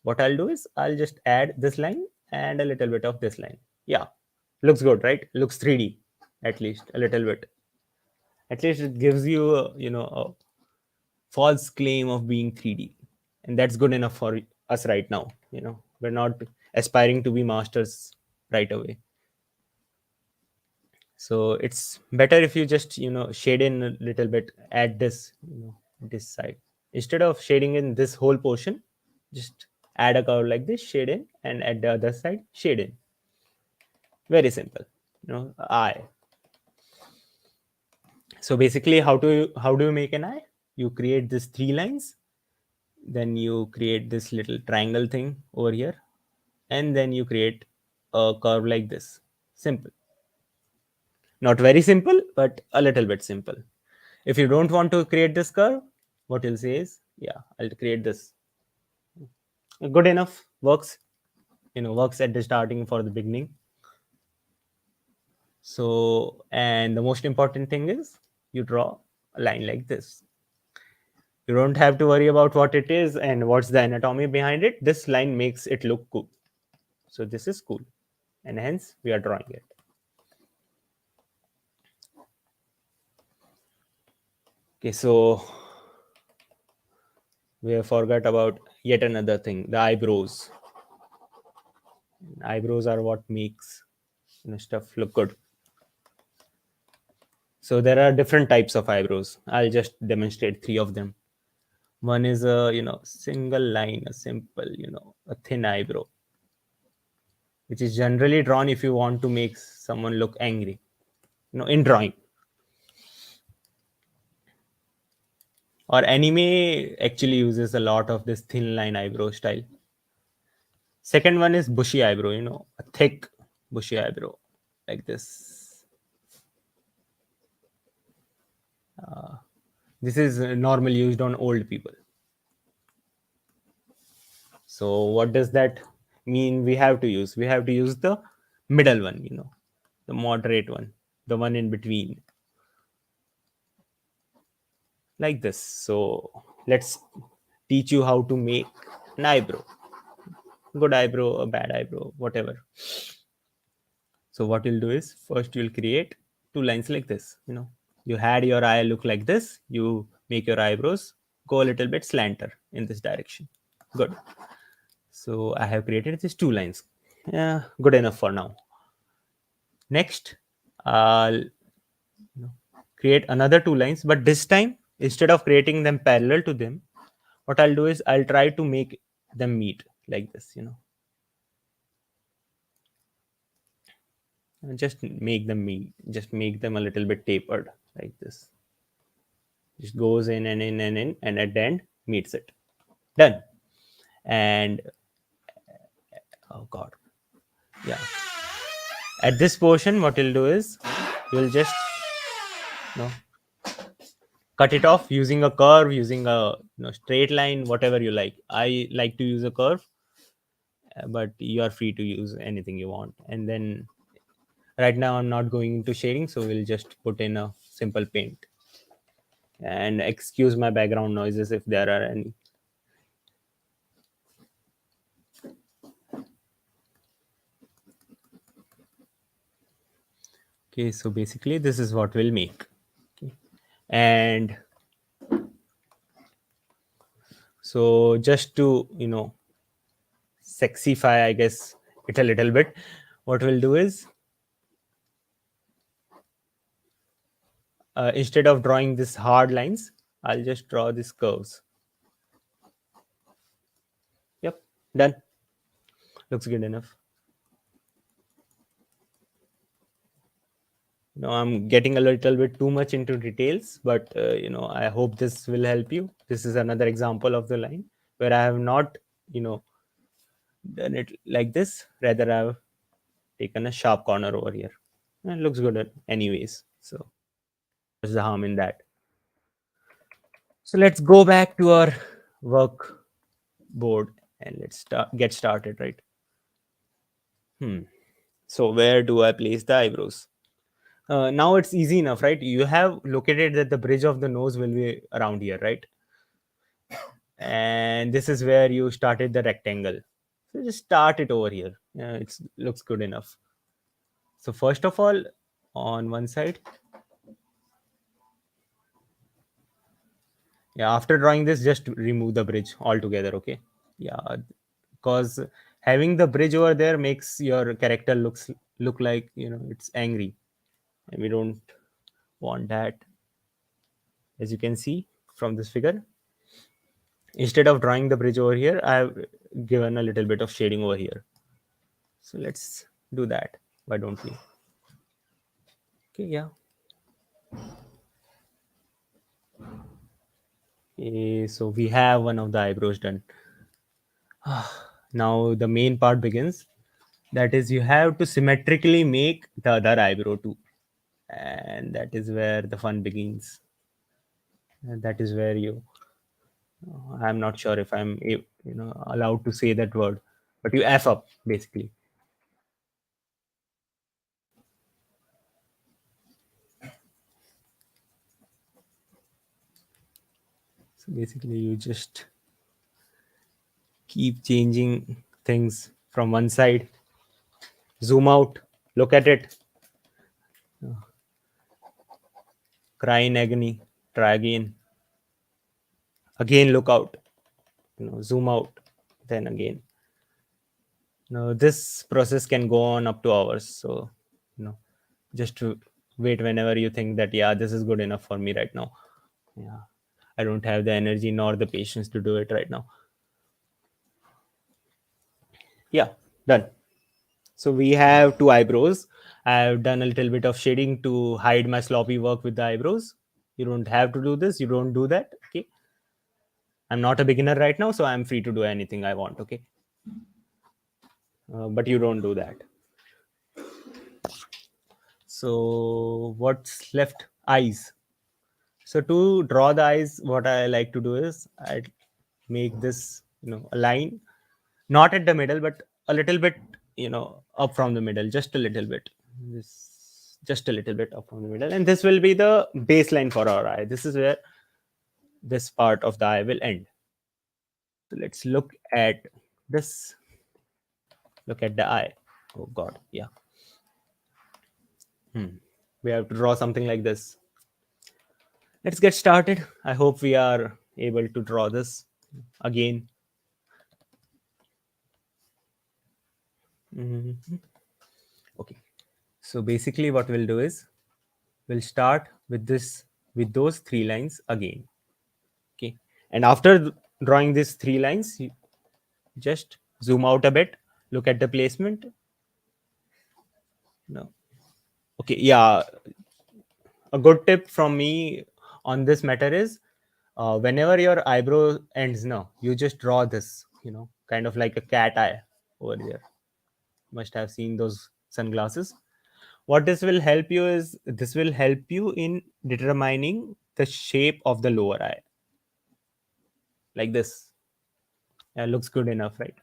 What I'll do is I'll just add this line and a little bit of this line. Yeah, looks good, right? Looks 3D, at least a little bit. At least it gives you a false claim of being 3D, and that's good enough for us right now. We're not aspiring to be masters right away. So it's better if you just shade in a little bit at this side, instead of shading in this whole portion. Just add a curve like this, shade in, and at the other side shade in. Very simple. Eye. So basically, how do you make an eye? You create these three lines, then you create this little triangle thing over here, and then you create a curve like this. Simple. Not very simple, but a little bit simple. If you don't want to create this curve, what you'll say is, yeah, I'll create this. Good enough. Works. Works at the starting for the beginning. So, and the most important thing is you draw a line like this. You don't have to worry about what it is and what's the anatomy behind it. This line makes it look cool. So this is cool, and hence we are drawing it. Okay, so we have forgot about yet another thing, the eyebrows. Eyebrows are what makes stuff look good. So there are different types of eyebrows. I'll just demonstrate three of them. One is a single line, a simple a thin eyebrow, which is generally drawn if you want to make someone look angry, in drawing. Or anime actually uses a lot of this thin line eyebrow style. Second one is bushy eyebrow, a thick bushy eyebrow like this. This is normally used on old people. So what does that mean? We have to use the middle one, the moderate one, the one in between, like this. So let's teach you how to make an eyebrow. Good eyebrow, a bad eyebrow, whatever. So what you'll do is first you'll create two lines like this. You had your eye look like this. You make your eyebrows go a little bit slanter in this direction. Good. So I have created these two lines. Yeah, good enough for now. Next, I'll create another two lines, but this time instead of creating them parallel to them, what I'll do is I'll try to make them meet like this. And just make them meet. Just make them a little bit tapered like this. Just goes in and in and in, and at the end meets it. Done. And oh god, yeah, at this portion what you'll do is you'll just, you know, cut it off using a curve, using a, straight line, whatever you like. I like to use a curve, but you are free to use anything you want. And then right now I'm not going into shading, so we'll just put in a simple paint. And excuse my background noises if there are any. Okay, so basically this is what we'll make. Okay. And so just to, sexify, I guess, it a little bit, what we'll do is, instead of drawing this hard lines, I'll just draw these curves. Yep, done. Looks good enough. I'm getting a little bit too much into details, but I hope this will help you. This is another example of the line where I have not, done it like this. Rather, I've taken a sharp corner over here. And it looks good anyways. So what's the harm in that? So let's go back to our work board and let's get started, right? So where do I place the eyebrows? Now it's easy enough, right? You have located that the bridge of the nose will be around here, right? And this is where you started the rectangle. So just start it over here. Yeah, it looks good enough. So first of all, on one side, yeah, after drawing this, just remove the bridge altogether, okay? Yeah, because having the bridge over there makes your character look like, it's angry, and we don't want that. As you can see from this figure, instead of drawing the bridge over here, I've given a little bit of shading over here. So let's do that. Why don't we? Okay, yeah. Okay, so we have one of the eyebrows done. Now the main part begins. That is, you have to symmetrically make the other eyebrow too. And that is where the fun begins. And that is where I'm not sure if I'm, allowed to say that word, but you F up basically. So basically, you just keep changing things from one side, zoom out, look at it, cry in agony, try again look out, zoom out, then again. This process can go on up to hours. So, just to wait whenever you think that, yeah, this is good enough for me right now. Yeah, I don't have the energy nor the patience to do it right now. Yeah, done. So we have two eyebrows. I've done a little bit of shading to hide my sloppy work with the eyebrows. You don't have to do this. You don't do that. Okay. I'm not a beginner right now, so I'm free to do anything I want. Okay. But you don't do that. So what's left? Eyes. So to draw the eyes, what I like to do is I make this, a line, not at the middle, but a little bit, up from the middle, just a little bit. This, just a little bit up from the middle, and this will be the baseline for our eye. This is where this part of the eye will end. So let's look at this. Look at the eye. Oh God, yeah. We have to draw something like this. Let's get started. I hope we are able to draw this again. Okay. So basically what we'll do is we'll start with those three lines again. Okay. And after drawing these three lines, you just zoom out a bit, look at the placement. No. Okay. Yeah. A good tip from me on this matter is whenever your eyebrow ends now, you just draw this. kind of like a cat eye over there. Must have seen those sunglasses. What this will help you is this will help you in determining the shape of the lower eye, like this. Yeah, looks good enough, right?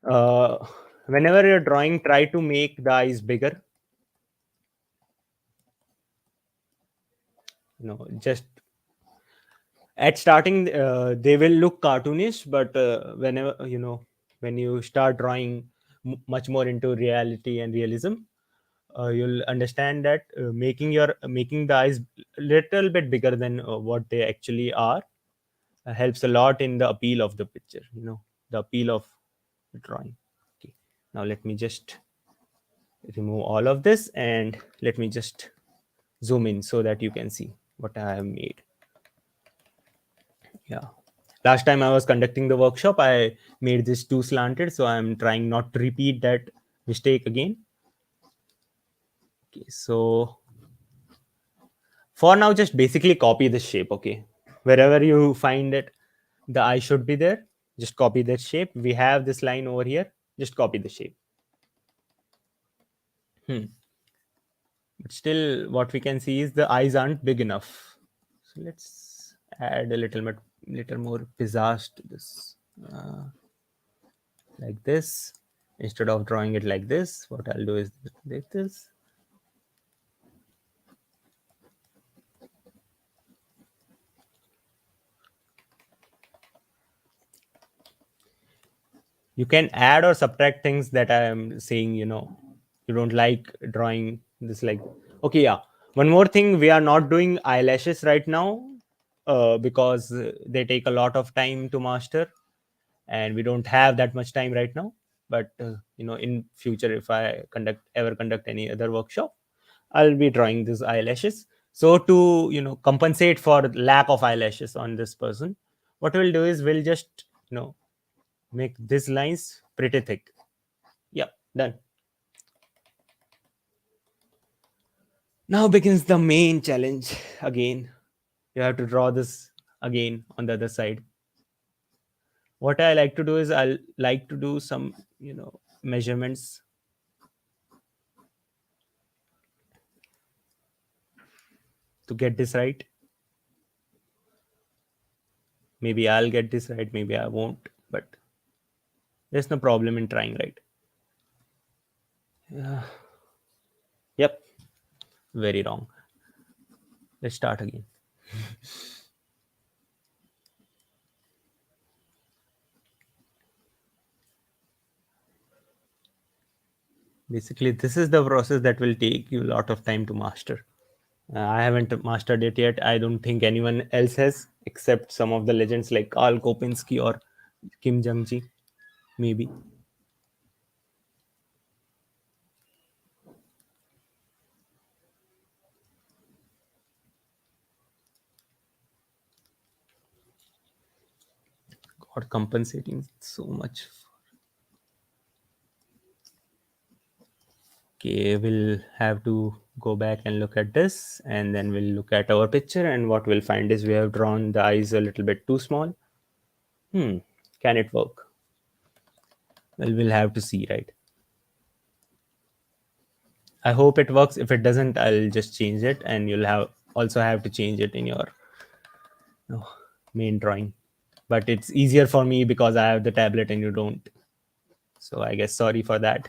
uh, Whenever you're drawing, try to make the eyes bigger. Just at starting, they will look cartoonish, but whenever when you start drawing much more into reality and realism, you'll understand that making the eyes little bit bigger than what they actually are helps a lot in the appeal of the picture, the appeal of the drawing. Okay, now let me just remove all of this and let me just zoom in so that you can see what I have made. Yeah, last time I was conducting the workshop, I made this too slanted, so I'm trying not to repeat that mistake again. Okay, so for now, just basically copy this shape. Okay, wherever you find it, the eye should be there. Just copy that shape. We have this line over here. Just copy the shape. But still, what we can see is the eyes aren't big enough. So let's add a little more pizzazz to this. Like this. Instead of drawing it like this, what I'll do is like this. You can add or subtract things that I am saying. You don't like drawing this like. Okay, yeah. One more thing, we are not doing eyelashes right now because they take a lot of time to master, and we don't have that much time right now. But in future, if I conduct any other workshop, I'll be drawing these eyelashes. So to compensate for lack of eyelashes on this person, what we'll do is we'll just make these lines pretty thick. Yep, done. Now begins the main challenge again. You have to draw this again on the other side. What I like to do is I'll like to do some measurements to get this right. Maybe I'll get this right, maybe I won't, but there's no problem in trying, right? Yep, very wrong. Let's start again. Basically, this is the process that will take you a lot of time to master. I haven't mastered it yet. I don't think anyone else has, except some of the legends like Karl Kopinski or Kim Jung-ji, maybe. God, compensating so much. Okay, we'll have to go back and look at this, and then we'll look at our picture, and what we'll find is we have drawn the eyes a little bit too small. Can it work? Well, we'll have to see, right? I hope it works. If it doesn't, I'll just change it, and you'll have to change it in your main drawing. But it's easier for me because I have the tablet and you don't. So I guess sorry for that.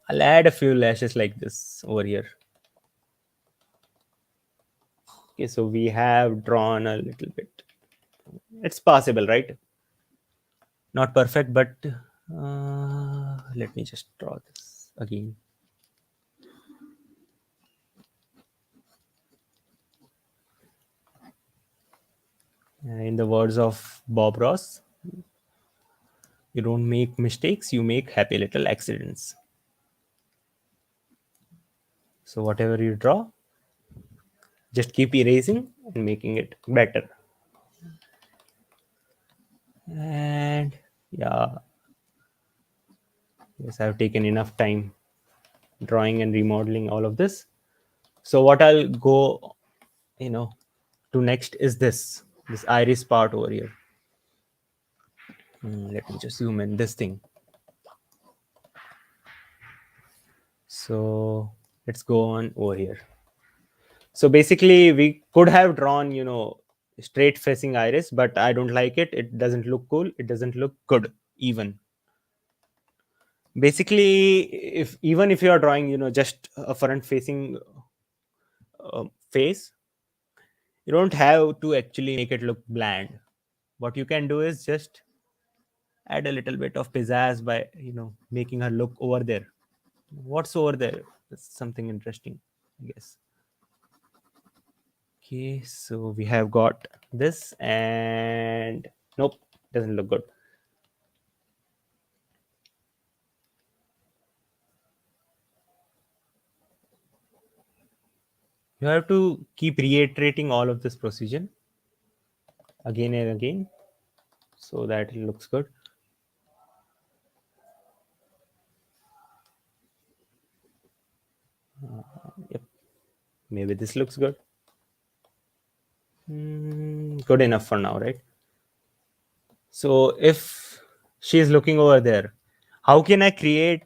I'll add a few lashes like this over here. Okay, so we have drawn a little bit. It's possible, right? Not perfect, but let me just draw this again. In the words of Bob Ross, you don't make mistakes, you make happy little accidents. So whatever you draw, just keep erasing and making it better. And yeah, yes, I've taken enough time drawing and remodeling all of this. So what I'll go, to next is this. this iris part over here. Let me just zoom in this thing. So let's go on over here. So basically, we could have drawn, straight facing iris, but I don't like it. It doesn't look cool. It doesn't look good even. Basically, if even if you are drawing, just a front facing face, you don't have to actually make it look bland. What you can do is just add a little bit of pizzazz by, making her look over there. What's over there? That's something interesting, I guess. Okay, so we have got this, and nope, doesn't look good. You have to keep reiterating all of this procedure again and again so that it looks good. Yep, maybe this looks good. Good enough for now, right? So if she is looking over there, how can I create,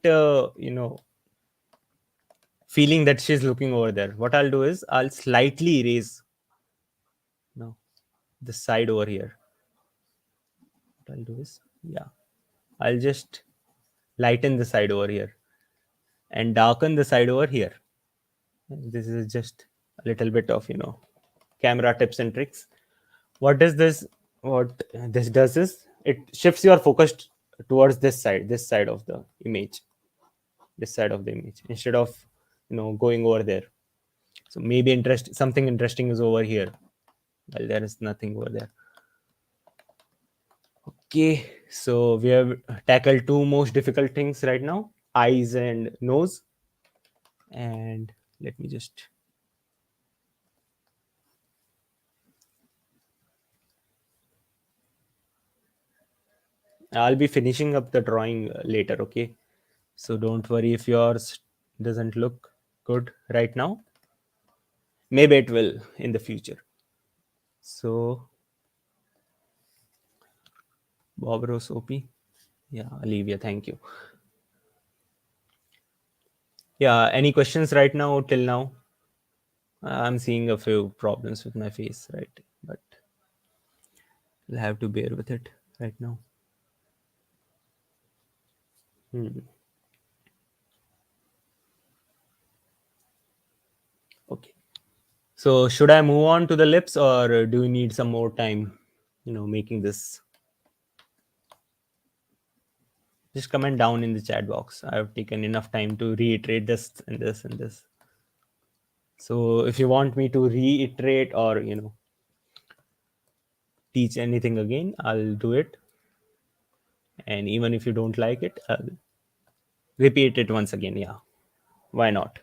feeling that she's looking over there? What I'll do is I'll slightly erase, no, this side over here. What I'll do is, yeah, I'll just lighten the side over here and darken the side over here. This is just a little bit of, camera tips and tricks. What this does is it shifts your focus towards this side of the image, this side of the image, instead of, going over there. So maybe something interesting is over here. Well, there is nothing over there. Okay, so we have tackled two most difficult things right now: eyes and nose. And let me just, I'll be finishing up the drawing later, okay? So don't worry if yours doesn't look good right now. Maybe it will in the future. So, Bob Ross OP. Yeah, Olivia, thank you. Yeah, any questions right now till now? I'm seeing a few problems with my face, right? But I'll have to bear with it right now. Okay. So should I move on to the lips, or do you need some more time, making this? Just comment down in the chat box. I've taken enough time to reiterate this and this and this. So if you want me to reiterate or, teach anything again, I'll do it. And even if you don't like it, I'll repeat it once again. Yeah, why not?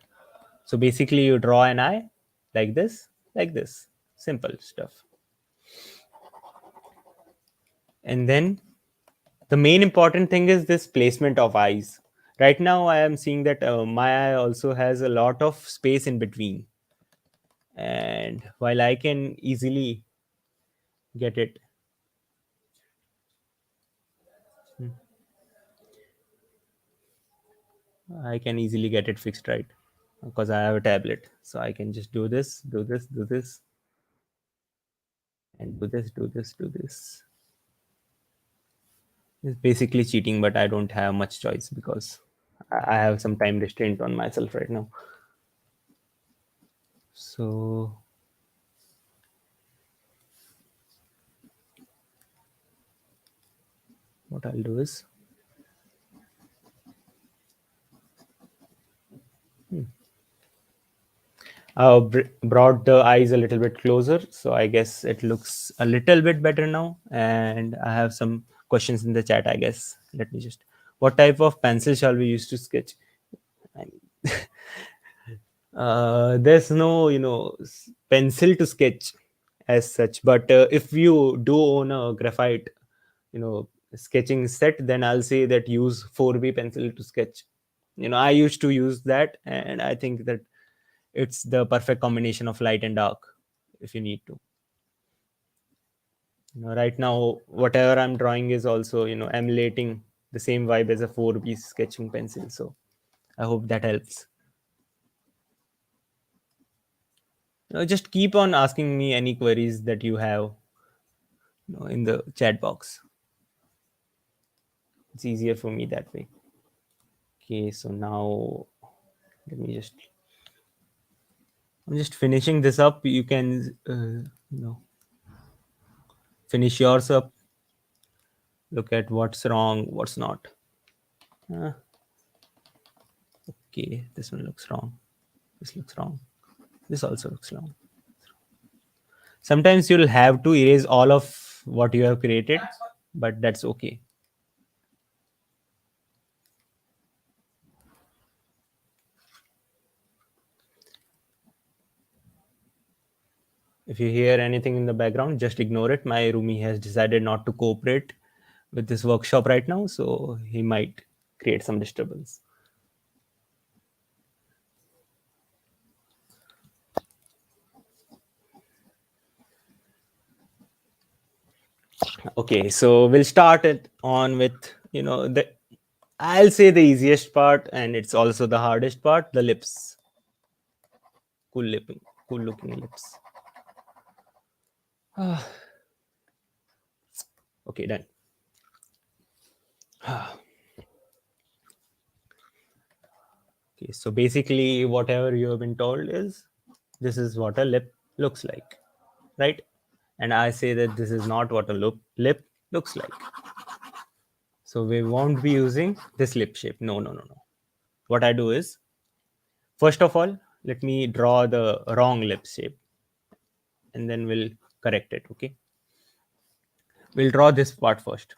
So basically, you draw an eye like this, like this. Simple stuff. And then the main important thing is this placement of eyes. Right now, I am seeing that my eye also has a lot of space in between. And while I can easily get it, I can easily get it fixed right because I have a tablet. So I can just do this, do this, do this, and do this, do this, do this. It's basically cheating, but I don't have much choice because I have some time restraint on myself right now. So what I'll do is brought the eyes a little bit closer, so I guess it looks a little bit better now. And I have some questions in the chat, I guess. Let me just, what type of pencil shall we use to sketch? I mean, there's no, pencil to sketch as such, but if you do own a graphite, sketching set, then I'll say that use 4B pencil to sketch. I used to use that, and I think that it's the perfect combination of light and dark if you need to. Right now, whatever I'm drawing is also, emulating the same vibe as a 4-piece sketching pencil. So I hope that helps. Just keep on asking me any queries that you have, in the chat box. It's easier for me that way. Okay, so now let me just. I'm just finishing this up. You can, finish yours up. Look at what's wrong, what's not. Uh, okay, this one looks wrong. This looks wrong. This also looks wrong. Sometimes you'll have to erase all of what you have created, but that's okay. If you hear anything in the background, just ignore it. My roomie has decided not to cooperate with this workshop right now, so he might create some disturbance. Okay, so we'll start it on with, the I'll say the easiest part, and it's also the hardest part, the lips. Cool lipping, cool looking lips. Okay, done. Okay, so basically, whatever you have been told is this is what a lip looks like, right? And I say that this is not what a lip looks like. So we won't be using this lip shape. No, no, no, no. What I do is, first of all, let me draw the wrong lip shape, and then we'll correct it. Okay. We'll draw this part first,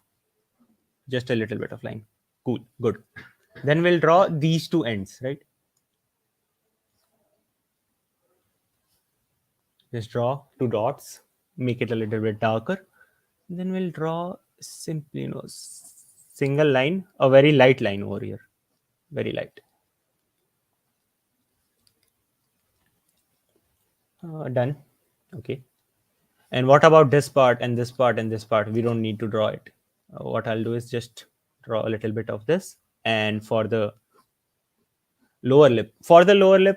just a little bit of line. Cool, good. Then we'll draw these two ends, right? Just draw two dots, make it a little bit darker. Then we'll draw simply, single line, a very light line over here, very light. Done. Okay. And what about this part and this part and this part? We don't need to draw it. What I'll do is just draw a little bit of this. And for the lower lip,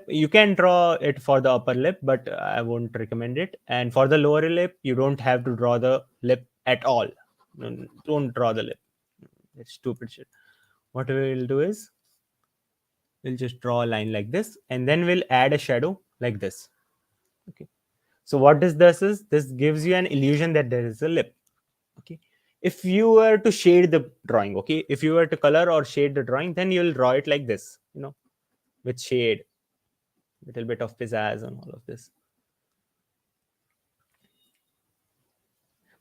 you can draw it for the upper lip, but I won't recommend it. And for the lower lip, you don't have to draw the lip at all. Don't draw the lip. It's stupid shit. What we'll do is we'll just draw a line like this, and then we'll add a shadow like this. Okay. So what this is, this gives you an illusion that there is a lip. Okay. If you were to shade the drawing, okay, if you were to color or shade the drawing, then you'll draw it like this, with shade, little bit of pizzazz and all of this.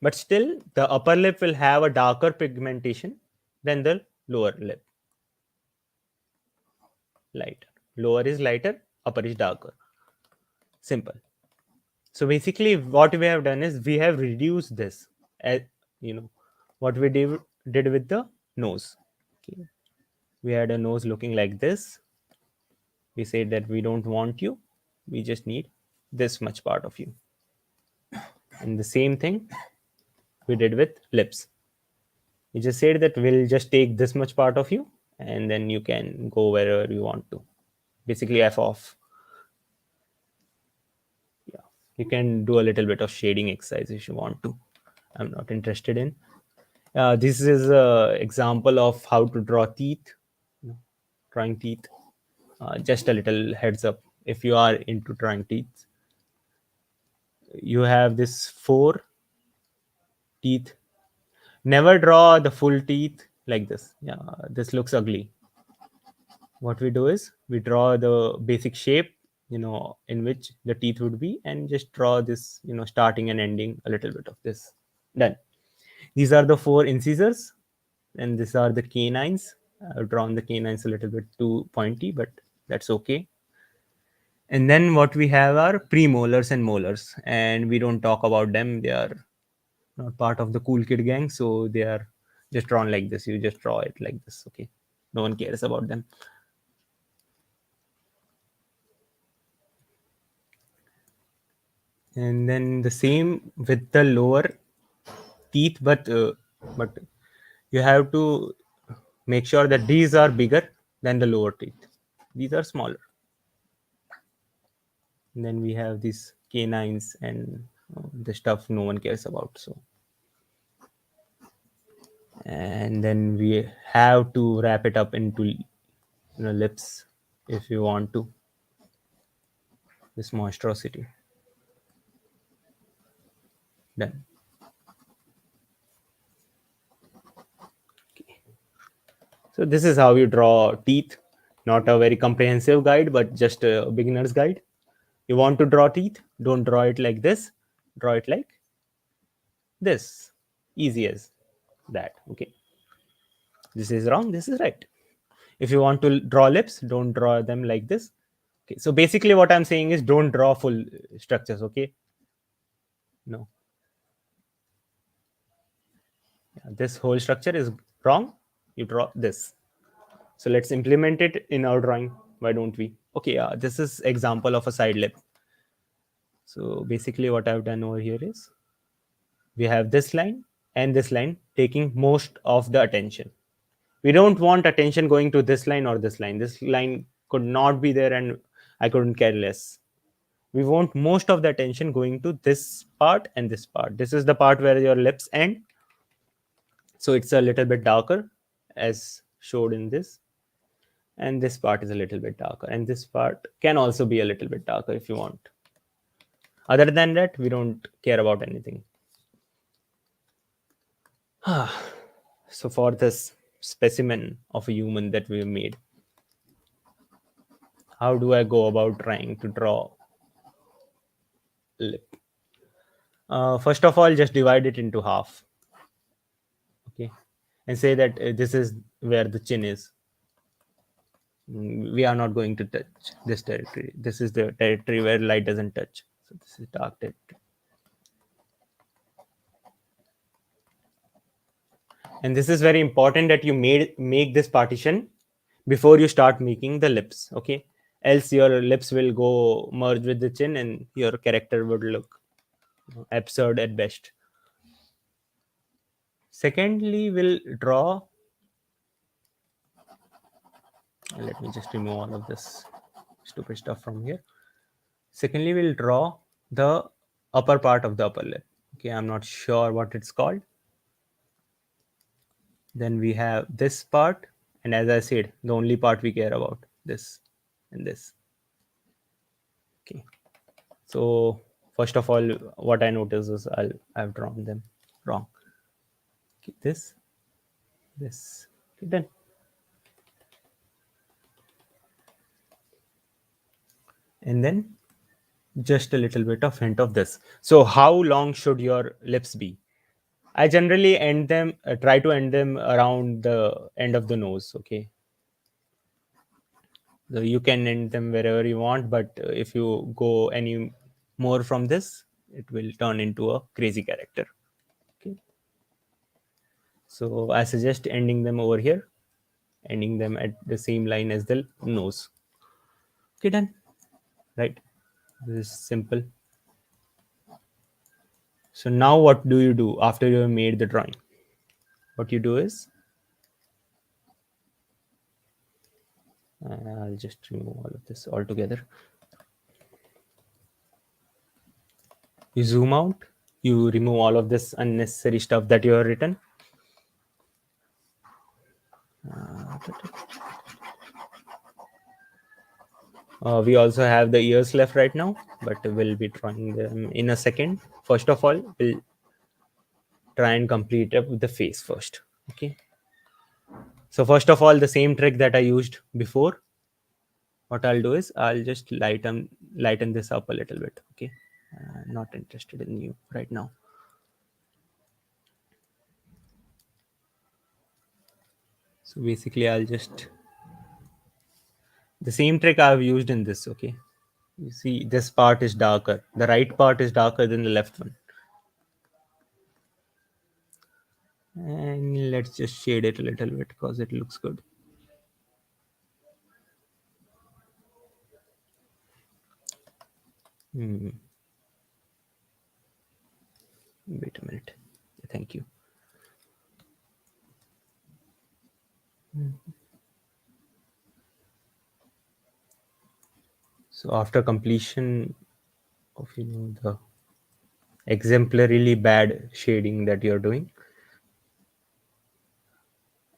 But still, the upper lip will have a darker pigmentation than the lower lip. Lighter. Lower is lighter, upper is darker. Simple. So basically, what we have done is we have reduced this, as what we did with the nose. Okay. We had a nose looking like this. We said that we don't want you, we just need this much part of you. And the same thing we did with lips. We just said that we'll just take this much part of you, and then you can go wherever you want to. Basically, f off. Yeah, you can do a little bit of shading exercise if you want to. I'm not interested in. This is an example of how to draw teeth, drawing teeth. Just a little heads up, if you are into drawing teeth, you have this 4 teeth. Never draw the full teeth like this. Yeah, this looks ugly. What we do is we draw the basic shape, in which the teeth would be, and just draw this, starting and ending a little bit of this. Done. These are the 4 incisors, and these are the canines. I've drawn the canines a little bit too pointy, but that's okay. And then what we have are premolars and molars, and we don't talk about them. They are not part of the cool kid gang, so they are just drawn like this. You just draw it like this. Okay, no one cares about them. And then the same with the lower teeth, but you have to make sure that these are bigger than the lower teeth. These are smaller. And then we have these canines and the stuff no one cares about. So, and then we have to wrap it up into lips if you want to this monstrosity. Done. So this is how you draw teeth. Not a very comprehensive guide, but just a beginner's guide. You want to draw teeth? Don't draw it like this. Draw it like this. Easy as that. Okay. This is wrong. This is right. If you want to draw lips, don't draw them like this. Okay. So basically, what I'm saying is don't draw full structures. Okay. No. Yeah, this whole structure is wrong. You draw this. So let's implement it in our drawing. Why don't we? Okay. This is example of a side lip. So basically, what I've done over here is we have this line and this line taking most of the attention. We don't want attention going to this line or this line. This line could not be there and I couldn't care less. We want most of the attention going to this part and this part. This is the part where your lips end. So it's a little bit darker as showed in this. And this part is a little bit darker. And this part can also be a little bit darker if you want. Other than that, we don't care about anything. So for this specimen of a human that we made, how do I go about trying to draw lip? First of all, just divide it into half. Okay. And say that this is where the chin is. We are not going to touch this territory. This is the territory where light doesn't touch. So this is dark territory. And this is very important that you make this partition before you start making the lips. Okay. Else your lips will go merge with the chin and your character would look absurd at best. Secondly, we'll draw. Let me just remove all of this stupid stuff from here. Secondly, we'll draw the upper part of the upper lip. Okay, I'm not sure what it's called. Then we have this part, and as I said, the only part we care about, this and this. Okay. So first of all, what I notice is I've drawn them wrong. Okay, this. Okay, done. And then just a little bit of hint of this. So how long should your lips be? I generally end them, try to end them around the end of the nose. Okay. So you can end them wherever you want, but if you go any more from this, it will turn into a crazy character. Okay. So I suggest ending them over here, ending them at the same line as the nose. Okay, done. Right. This is simple. So now what do you do after you have made the drawing? What you do is, I'll just remove all of this altogether. You zoom out, you remove all of this unnecessary stuff that you have written. We also have the ears left right now, but we'll be trying them in a second. First of all, we'll try and complete up with the face first. Okay. So first of all, the same trick that I used before, what I'll do is I'll just lighten this up a little bit. Okay. Not interested in you right now. So basically, I'll just the same trick I've used in this. Okay. You see, this part is darker. The right part is darker than the left one. And let's just shade it a little bit because it looks good. Wait a minute. Thank you. So after completion of the exemplarily bad shading that you're doing,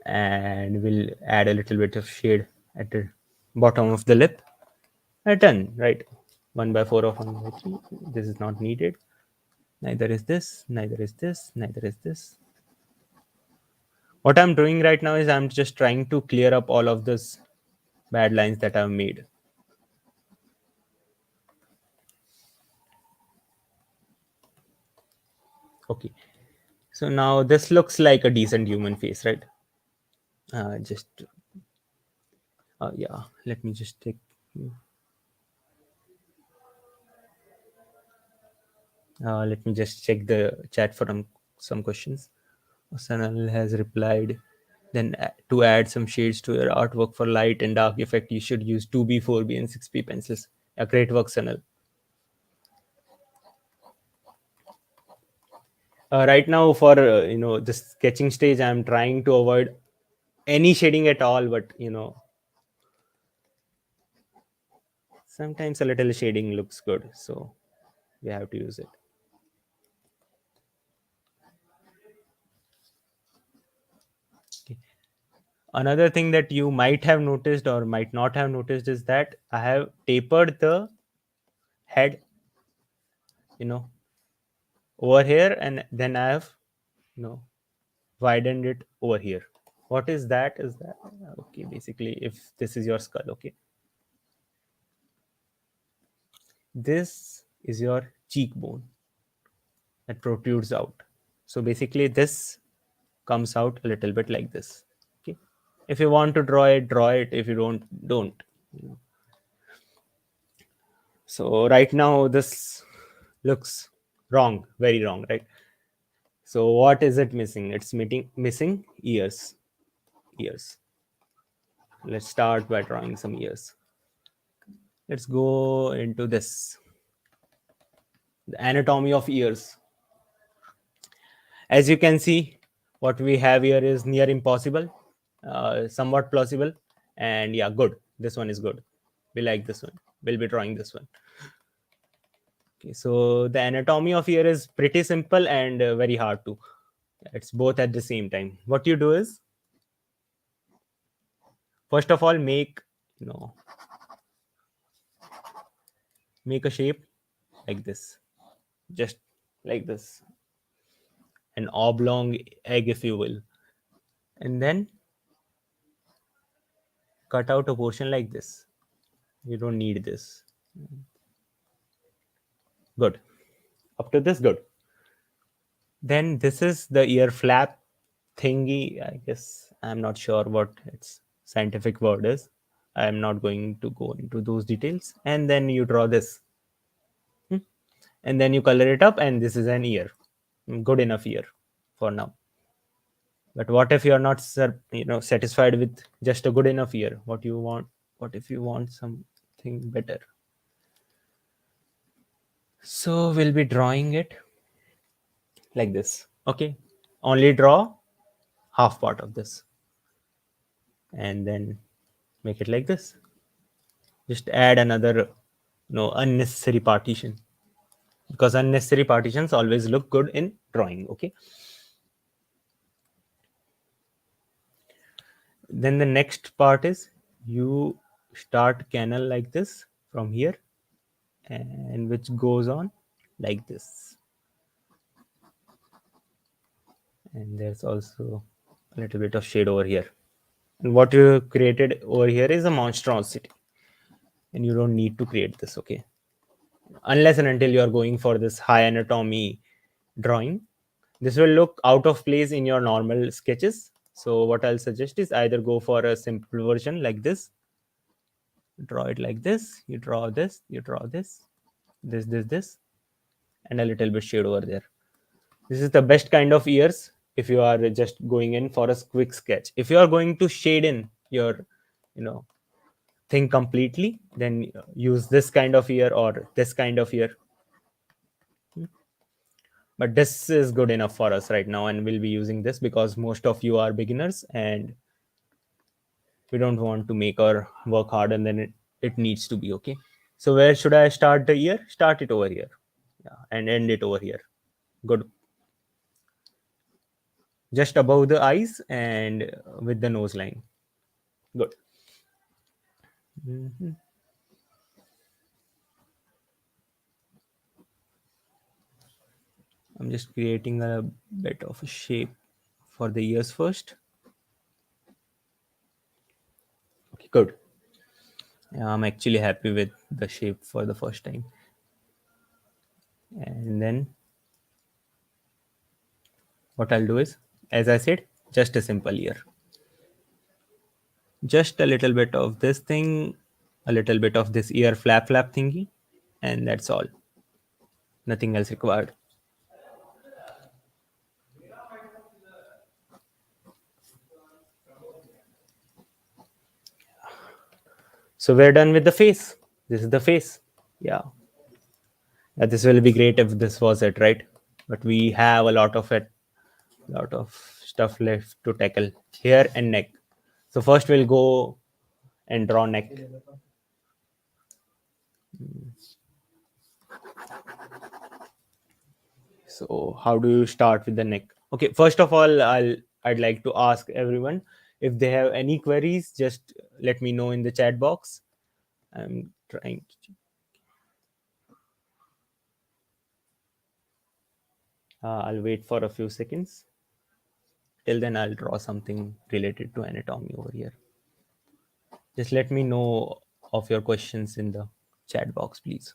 and we'll add a little bit of shade at the bottom of the lip. Done, right? 1 by 4 of 1 by 3. This is not needed. Neither is this, neither is this, neither is this. What I'm doing right now is I'm just trying to clear up all of this bad lines that I've made. Okay. So now this looks like a decent human face, right? Just, yeah, let me just take, let me just check the chat for some questions. Sanal has replied, then to add some shades to your artwork for light and dark effect, you should use 2B, 4B, and 6B pencils. Yeah, great work, Sanal. Right now, for the sketching stage, I'm trying to avoid any shading at all, but sometimes a little shading looks good, so we have to use it. Okay. Another thing that you might have noticed or might not have noticed is that I have tapered the head, you know, over here, and then I have, widened it over here. What is that? Is that okay? Basically, if this is your skull, okay, this is your cheekbone that protrudes out. So basically, this comes out a little bit like this. Okay, if you want to draw it, draw it. If you don't. So right now, this looks wrong, very wrong, right? So what is it missing? It's missing ears. Ears. Let's start by drawing some ears. Let's go into this, the anatomy of ears. As you can see, what we have here is near impossible, somewhat plausible, and yeah, good. This one is good. We like this one. We'll be drawing this one. Okay, so the anatomy of ear is pretty simple and very hard to. It's both at the same time. What you do is, first of all, you know make a shape like this, just like this, an oblong egg, if you will, and then cut out a portion like this. You don't need this. Good. Up to this, good. Then this is the ear flap thingy. I guess I'm not sure what its scientific word is. I'm not going to go into those details. And then you draw this. And then you color it up, and this is an ear. Good enough ear for now. But what if you're not satisfied with just a good enough ear? What you want? What if you want something better? So we'll be drawing it like this. Okay. Only draw half part of this, and then make it like this. Just add another unnecessary partition, because unnecessary partitions always look good in drawing. Okay. Then the next part is, you start canal like this from here, and which goes on like this. And there's also a little bit of shade over here. And what you created over here is a monstrosity, and you don't need to create this. Okay, unless and until you are going for this high anatomy drawing. This will look out of place in your normal sketches. So what I'll suggest is, either go for a simple version like this, draw it like this, you draw this, you draw this, and a little bit shade over there. This is the best kind of ears if you are just going in for a quick sketch. If you are going to shade in your thing completely, then use this kind of ear or this kind of ear. but this is good enough for us right now, and we'll be using this because most of you are beginners and we don't want to make our work harder than it needs to be. Okay, so where should I start the ear? Start it over here, yeah, and end it over here. Good. Just above the eyes and with the nose line. Good. Mhm. I'm just creating a bit of a shape for the ears first. Okay, good. Yeah, I'm actually happy with the shape for the first time. And then what I'll do is, as I said, just a simple ear. Just a little bit of this thing, a little bit of this ear flap thingy, and that's all. Nothing else required. So we're done with the face. This is the face. Yeah. Yeah, this will be great if this was it, right? But we have a lot of it, lot of stuff left to tackle. Hair and neck. So first we'll go and draw neck. So how do you start with the neck? Okay, first of all, I'd like to ask everyone if they have any queries, just let me know in the chat box. I'm trying to, I'll wait for a few seconds. Till then, I'll draw something related to anatomy over here. Just let me know of your questions in the chat box, please.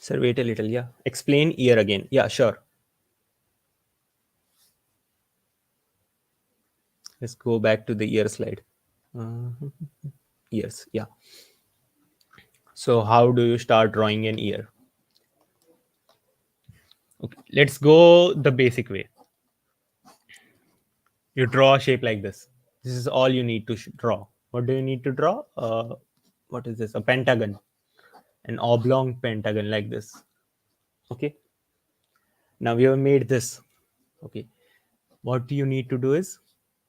Sir, wait a little. Yeah. Explain ear again. Yeah, sure. Let's go back to the ear slide. Uh, Ears. Yeah. So, how do you start drawing an ear? Okay. Let's go the basic way. You draw a shape like this. This is all you need to draw. What do you need to draw? What is this? A pentagon, an oblong pentagon like this. Okay. Now we have made this. Okay. What you need to do is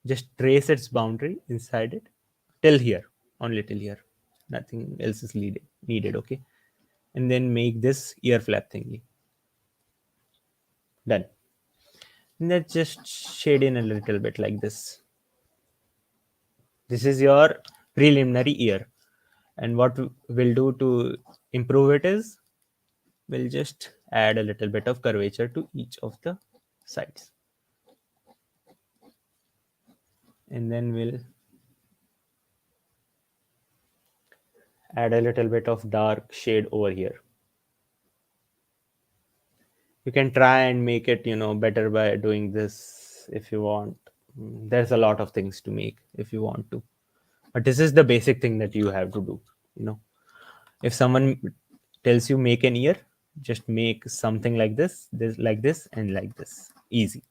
just trace its boundary inside it till here, only till here. Nothing else is needed. Okay. And then make this ear flap thingy. Done. And let's just shade in a little bit like this. This is your preliminary ear. And what we'll do to improve it is we'll just add a little bit of curvature to each of the sides. And then we'll add a little bit of dark shade over here. You can try and make it, better by doing this if you want. There's a lot of things to make if you want to. But this is the basic thing that you have to do, you know. If someone tells you make an ear, just make something like this, like this, and like this. Easy.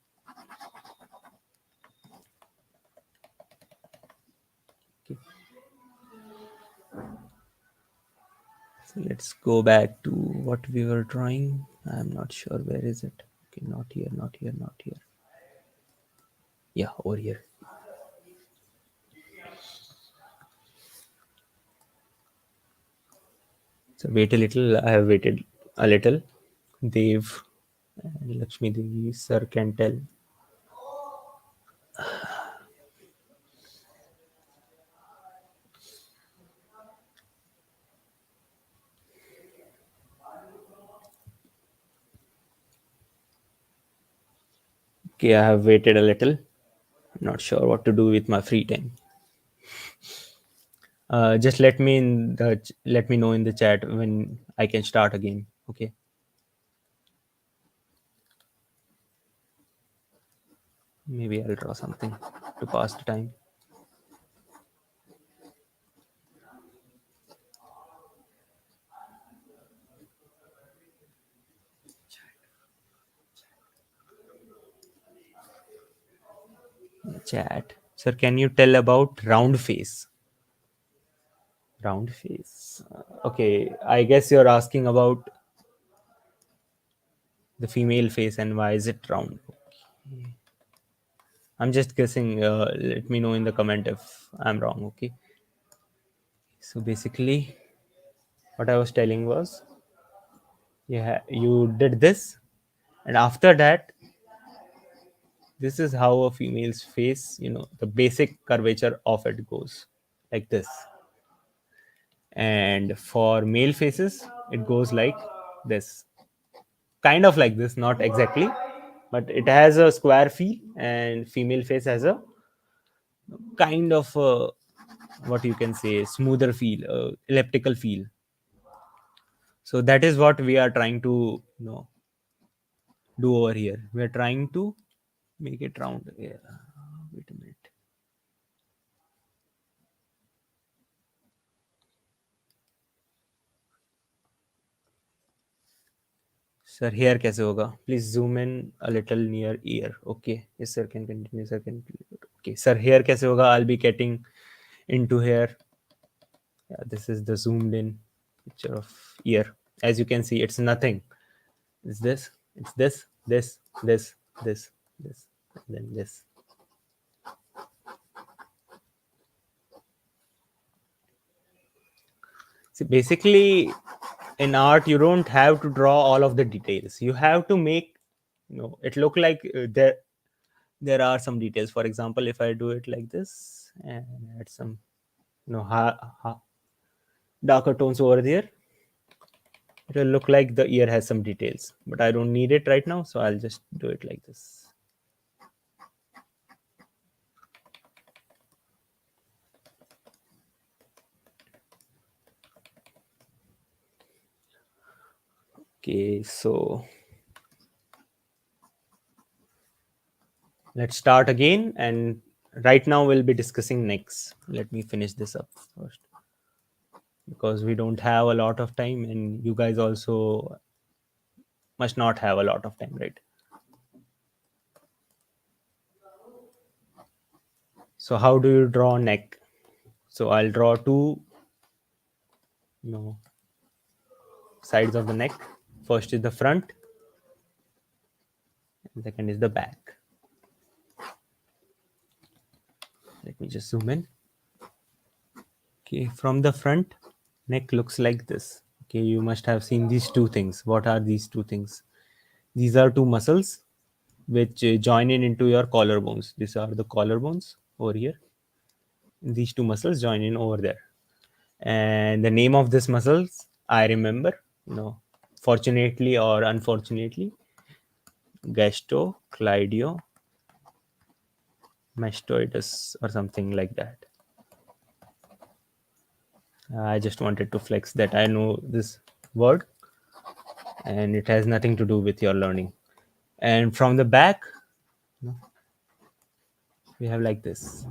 Okay. So let's go back to what we were drawing. I'm not sure where is it. Okay, not here, not here, not here. Yeah, over here. So wait a little. I have waited a little. Dev and Lakshmi Devi sir can tell. Okay, I have waited a little. Not sure what to do with my free time. Just let me know in the chat when I can start again. Okay. Maybe I'll draw something to pass the time. Chat. Sir, can you tell about round face? Round face. Okay, I guess you're asking about the female face and why is it round. I'm just guessing. Let me know in the comment if I'm wrong. Okay. So basically, what I was telling was, yeah, you did this, and after that, this is how a female's face, the basic curvature of it goes like this. And for male faces, it goes like this, kind of like this, not exactly, but it has a square feel, and female face has a kind of what you can say smoother feel, elliptical feel. So that is what we are trying to do over here. We are trying to make it round. Yeah. Wait a minute. Sir, here कैसे होगा? Please zoom in a little near ear. Okay. Yes, sir. Can continue. Sir, can. Okay. Sir, here कैसे होगा? I'll be getting into here. Yeah, this is the zoomed in picture of ear. As you can see, it's nothing. It's this. It's this, and then this. See, basically, in art, you don't have to draw all of the details. You have to make, it look like there are some details. For example, if I do it like this and add some, darker tones over there, it will look like the ear has some details. But I don't need it right now, so I'll just do it like this. Okay, so let's start again. And right now we'll be discussing next. Let me finish this up first because we don't have a lot of time, and you guys also must not have a lot of time, right? So how do you draw neck? So I'll draw two, you know, sides of the neck. First is the front, and second is the back. Let me just zoom in. Okay, from the front, neck looks like this. Okay, you must have seen these two things. What are these two things? These are two muscles which join in into your collarbones. These are the collarbones over here. These two muscles join in over there. And the name of this muscles, I remember, fortunately or unfortunately, gastocleidomastoidus or something like that. I just wanted to flex that I know this word, and it has nothing to do with your learning. And from the back, we have like this.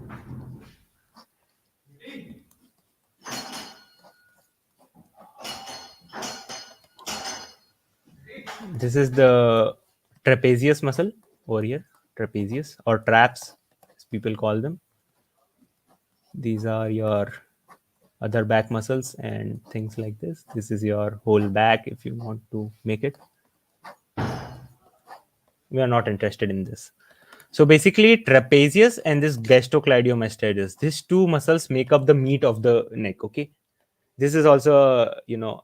This is the trapezius muscle over here, trapezius or traps, as people call them. These are your other back muscles and things like this. This is your whole back if you want to make it. We are not interested in this. So basically, trapezius and this gastrocleidomastoidus, these two muscles make up the meat of the neck. Okay, this is also a,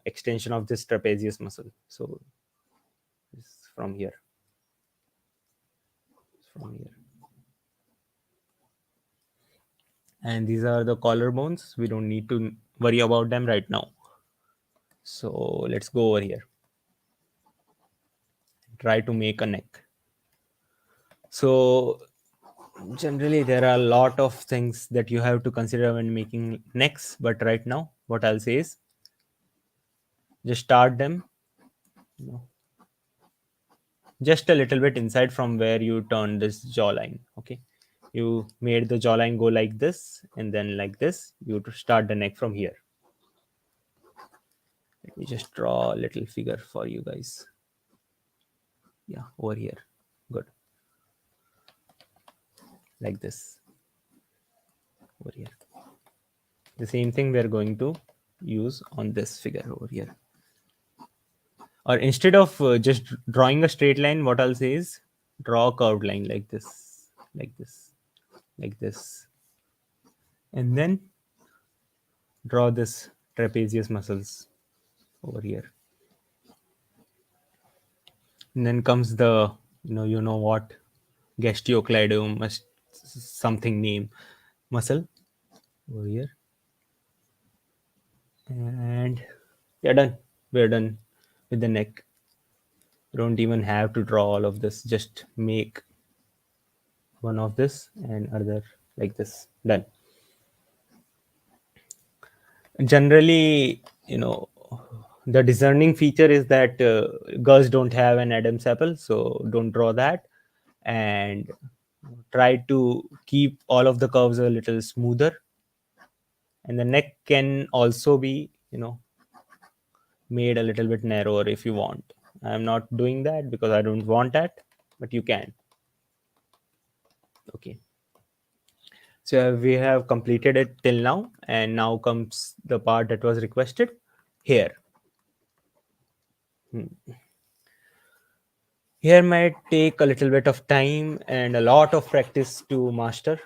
extension of this trapezius muscle. So this from here, from here, and these are the collarbones. We don't need to worry about them right now. So let's go over here. Try to make a neck. So generally there are a lot of things that you have to consider when making necks, but right now what I'll say is just start them, just a little bit inside from where you turn this jawline. Okay, you made the jawline go like this and then like this. You to start the neck from here. Let me just draw a little figure for you guys. Yeah, over here. Good. Like this. Over here. The same thing we're going to use on this figure over here. Or instead of just drawing a straight line, what I'll say is draw a curved line like this, like this, like this. And then draw this trapezius muscles over here. And then comes the, you know what, gastrocleidomastoid something name muscle over here. And yeah, done. We're done with the neck. You don't even have to draw all of this. Just make one of this and other like this. Done. Generally, the discerning feature is that girls don't have an Adam's apple, so don't draw that, and try to keep all of the curves a little smoother. And the neck can also be, made a little bit narrower if you want. I'm not doing that because I don't want that, but you can. Okay. So we have completed it till now, and now comes the part that was requested, hair. Hair might take a little bit of time and a lot of practice to master.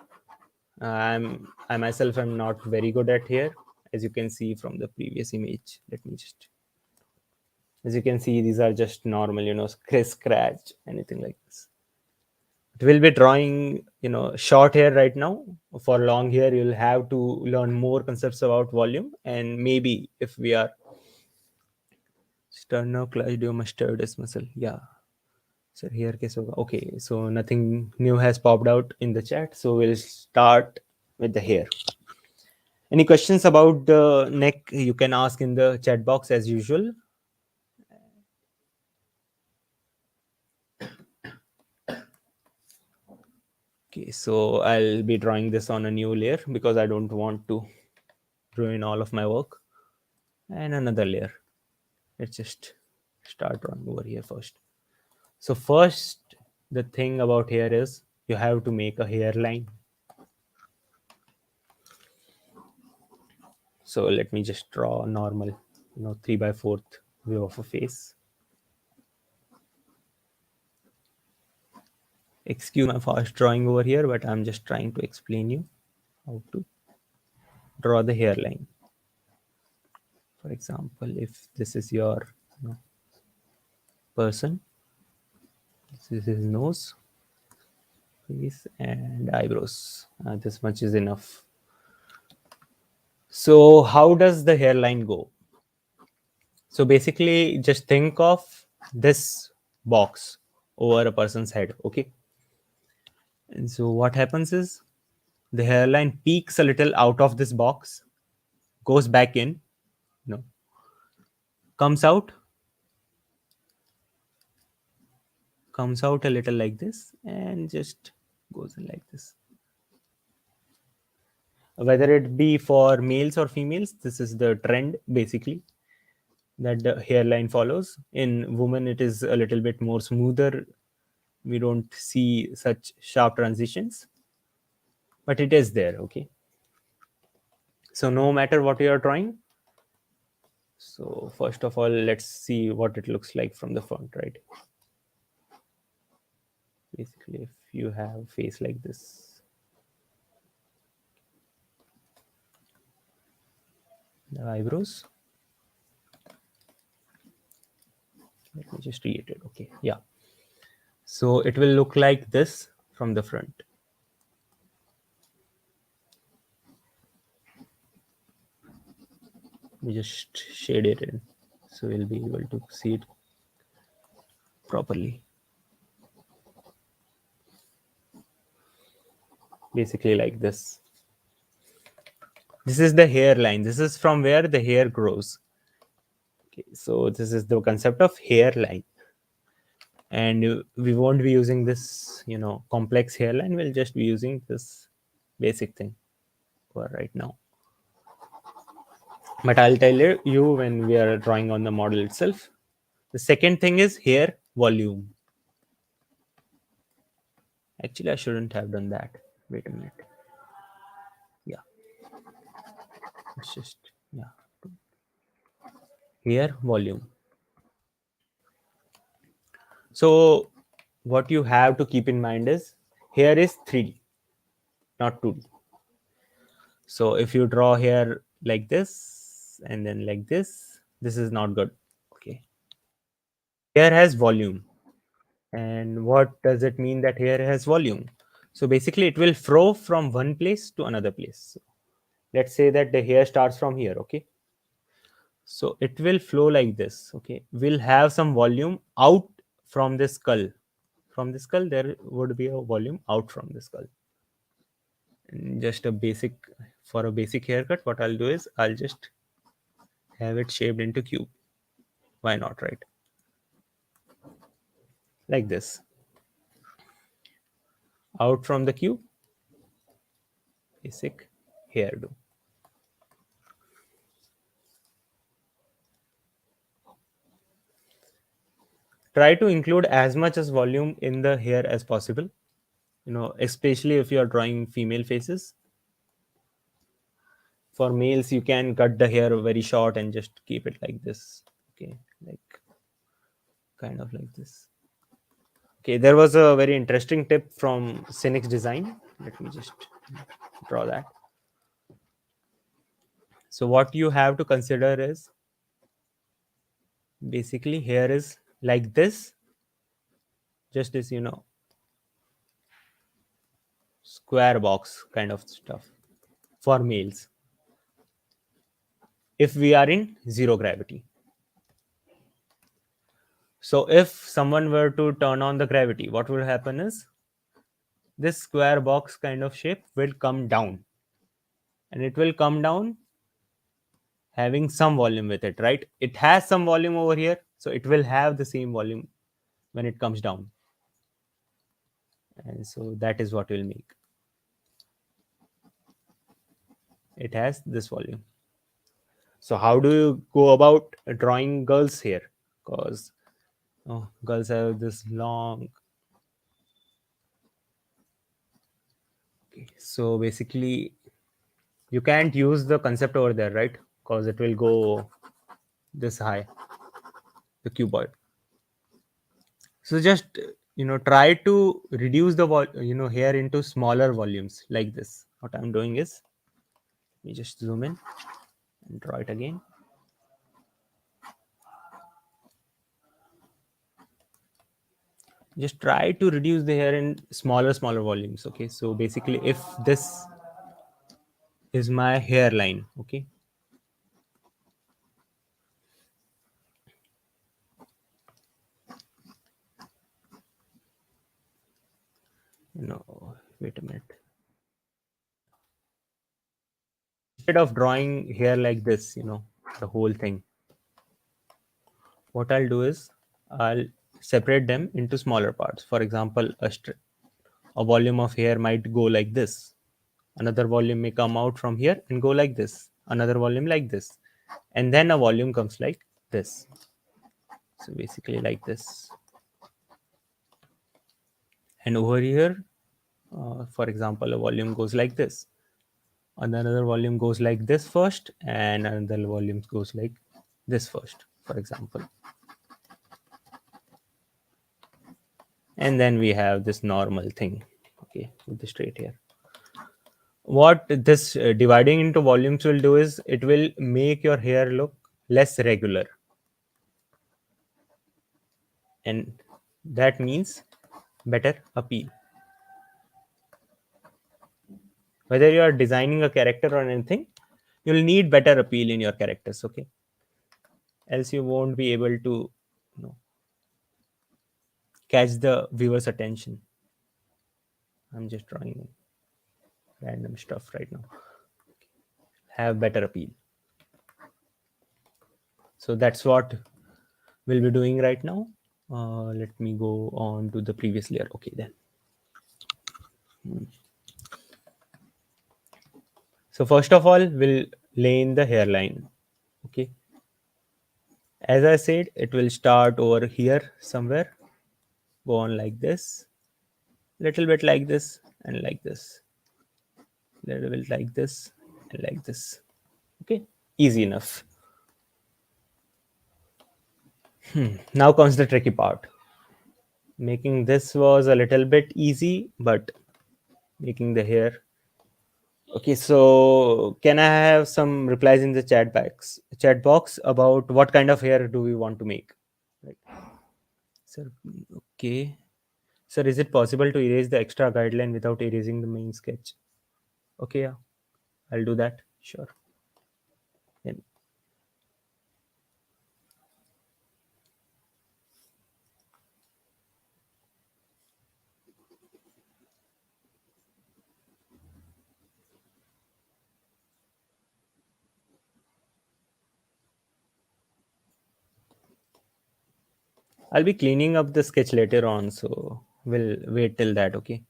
I myself am not very good at hair, as you can see from the previous image. Let me just, as you can see, these are just normal, scratch, anything like this. We'll be drawing, short hair right now. For long hair, you'll have to learn more concepts about volume, and maybe if we are sternocleidomastoid muscle, yeah. So here, okay, so nothing new has popped out in the chat. So we'll start with the hair. Any questions about the neck? You can ask in the chat box as usual. Okay, so I'll be drawing this on a new layer because I don't want to ruin all of my work. And another layer. Let's just start drawing over here first. So first, the thing about hair is you have to make a hairline. So let me just draw a normal, 3/4 view of a face. Excuse my fast drawing over here, but I'm just trying to explain you how to draw the hairline. For example, if this is your person, this is his nose, face, and eyebrows. This much is enough. So how does the hairline go? So basically, just think of this box over a person's head, okay? And so what happens is the hairline peeks a little out of this box, goes back in, comes out a little like this, and just goes in like this. Whether it be for males or females, this is the trend basically that the hairline follows. In women, it is a little bit more smoother. We don't see such sharp transitions, but it is there. Okay, so no matter what you are drawing, so first of all, let's see what it looks like from the front, right? Basically, if you have face like this, the eyebrows, let me just reiterate. Okay, yeah, so it will look like this from the front. We just shade it in so we'll be able to see it properly. Basically like this. This is the hairline. This is from where the hair grows. Okay, so this is the concept of hairline. and we won't be using this complex hairline. We'll just be using this basic thing for right now. But I'll tell you when we are drawing on the model itself. The second thing is hair volume. Actually, I shouldn't have done that. Wait a minute. Yeah, it's just, yeah, hair volume. So what you have to keep in mind is hair is 3D, not 2D. So if you draw here like this and then like this is not good. Okay. Hair has volume. And what does it mean that hair has volume? So basically it will flow from one place to another place. So let's say that the hair starts from here. Okay. So it will flow like this. Okay. We'll have some volume out from the skull. From the skull, there would be a volume out from the skull. And just a basic, for a basic haircut, what I'll do is I'll just have it shaped into cube. Why not, right? Like this. Out from the cube, basic hairdo. Try to include as much as volume in the hair as possible, especially if you are drawing female faces. For males, you can cut the hair very short and just keep it like this. Okay, like kind of like this. Okay, there was a very interesting tip from Cynic's design. Let me just draw that. So what you have to consider is basically hair is like this, just this, square box kind of stuff for males. If we are in zero gravity. So if someone were to turn on the gravity, what will happen is this square box kind of shape will come down, and it will come down having some volume with it, right? It has some volume over here, so it will have the same volume when it comes down. And so that is what will make it has this volume. So how do you go about drawing girls here? Because girls have this long. Okay, so basically you can't use the concept over there, right? Because it will go this high, the cuboid. So just try to reduce the hair into smaller volumes like this. What I'm doing is, let me just zoom in and draw it again. Just try to reduce the hair in smaller volumes. Okay, so basically if this is my hairline, okay, wait a minute. Instead of drawing hair like this, the whole thing, what I'll do is I'll separate them into smaller parts. For example, a volume of hair might go like this. Another volume may come out from here and go like this. Another volume like this. And then a volume comes like this. So basically like this. And over here, for example, a volume goes like this. Another volume goes like this first, and another volume goes like this first, for example. And then we have this normal thing, okay, with the straight hair. What this dividing into volumes will do is it will make your hair look less regular, and that means better appeal. Whether you are designing a character or anything, you'll need better appeal in your characters, okay? Else you won't be able to catch the viewer's attention. I'm just drawing random stuff right now. Have better appeal. So that's what we'll be doing right now. Let me go on to the previous layer. Okay, then. So first of all, we'll lay in the hairline. Okay. As I said, it will start over here somewhere, go on like this, little bit like this, and like this, little bit like this, and like this. Okay, easy enough. Now comes the tricky part. Making this was a little bit easy, but making the hair. Okay, so can I have some replies in the chat box about what kind of hair do we want to make? Right. Sir, okay. Sir, is it possible to erase the extra guideline without erasing the main sketch? Okay, yeah, I'll do that. Sure. Then I'll be cleaning up the sketch later on, so we'll wait till that. Okay.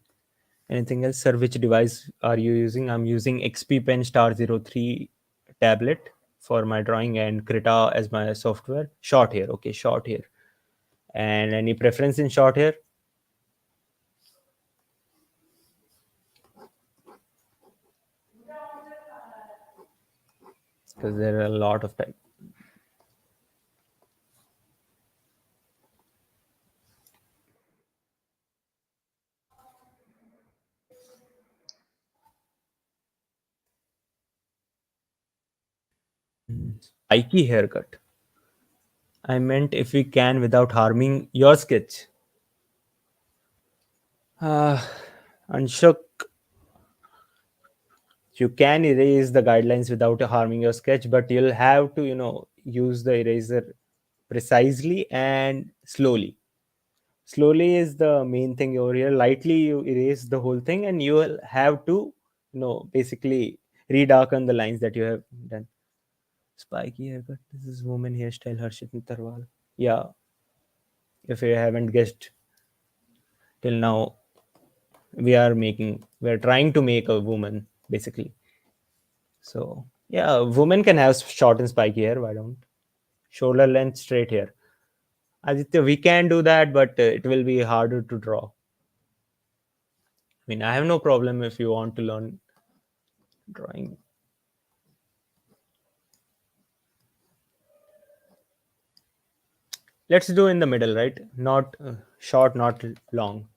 Anything else, sir? Which device are you using? I'm using XP Pen Star 03 tablet for my drawing and Krita as my software. Short hair. Okay, short hair. And any preference in short hair? Because there are a lot of type. Spiky haircut. I meant if we can without harming your sketch. Uh, Anshuk, you can erase the guidelines without harming your sketch, but you'll have to, use the eraser precisely and slowly. Slowly is the main thing over here. Lightly you erase the whole thing, and you will have to, basically redarken the lines that you have done. Spiky haircut. This is woman hairstyle Harshit Tarwal. Yeah, if you haven't guessed till now, we are trying to make a woman basically. So yeah, women can have short and spiky hair. Why don't shoulder length straight hair? Aditya, we can do that, but it will be harder to draw. I mean, I have no problem if you want to learn drawing. Let's do in the middle, right? Not short, not long.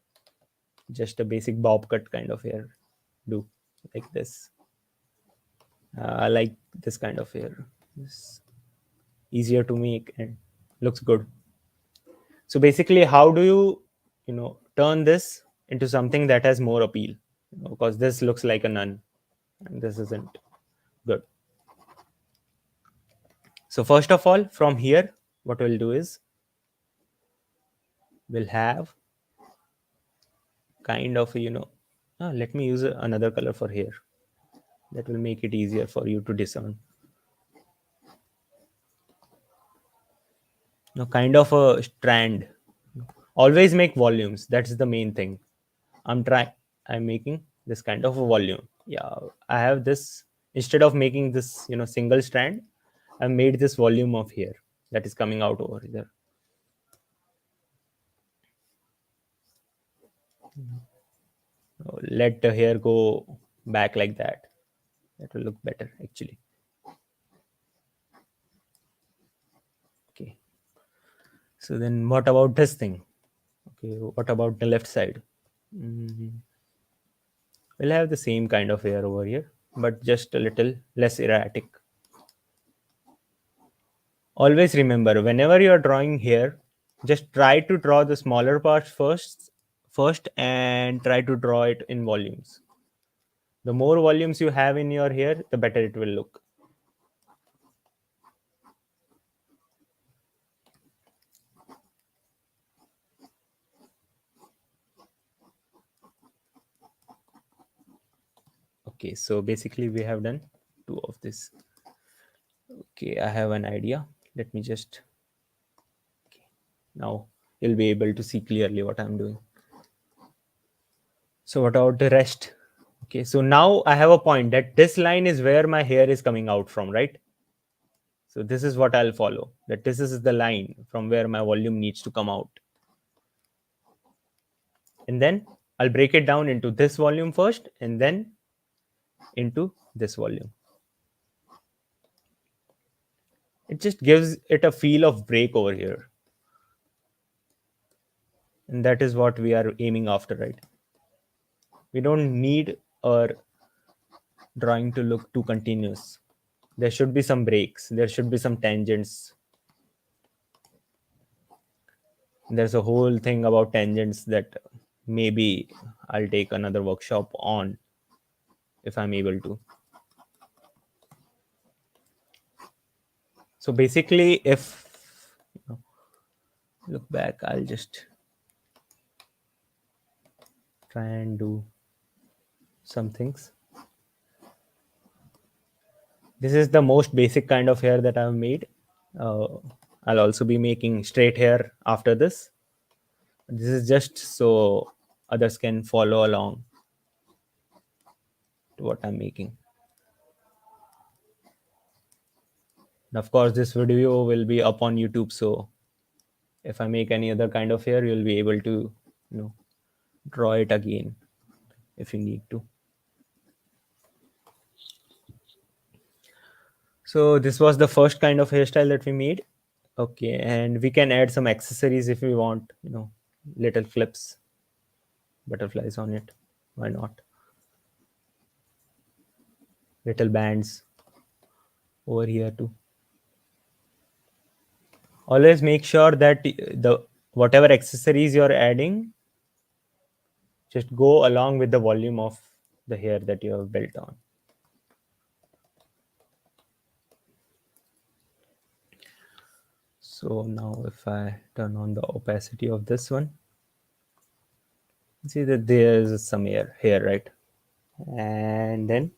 Just a basic bob cut kind of hair. Do like this. I like this kind of hair. It's easier to make and looks good. So basically, how do you turn this into something that has more appeal? Because this looks like a nun, and this isn't good. So first of all, from here, what we'll do is we'll have kind of let me use another color for hair. That will make it easier for you to discern. Kind of a strand. Always make volumes. That's the main thing. I'm making this kind of a volume. Yeah, I have this. Instead of making this single strand, I made this volume of hair that is coming out over there. Let the hair go back like that. That will look better actually. Okay. So then what about this thing? Okay, what about the left side? Mhm. We'll have the same kind of hair over here, but just a little less erratic. Always remember, whenever you are drawing here, just try to draw the smaller parts first, and try to draw it in volumes. The more volumes you have in your hair, the better it will look. Okay, so basically we have done two of this. Okay, I have an idea. Let me just now. you'll be able to see clearly what I'm doing. So what about the rest? Okay, so now I have a point that this line is where my hair is coming out from, right? So this is what I'll follow, that this is the line from where my volume needs to come out. And then I'll break it down into this volume first and then into this volume. It just gives it a feel of break over here. And that is what we are aiming after, right? We don't need our drawing to look too continuous. There should be some breaks, there should be some tangents. There's a whole thing about tangents that maybe I'll take another workshop on if I'm able to. So basically, if you know, look back, I'll just try and do some things. This is the most basic kind of hair that I've made. uh, I'll also be making straight hair after this. This is just so others can follow along to what I'm making. And of course, this video will be up on YouTube, so if I make any other kind of hair, you'll be able to, you know, draw it again if you need to. So this was the first kind of hairstyle that we made. Okay, and we can add some accessories if we want, you know, little clips, butterflies on it. Why not? Little bands over here too. Always make sure that the whatever accessories you're adding just go along with the volume of the hair that you have built on. So now if I turn on the opacity of this one, see that there's some hair here, right? And then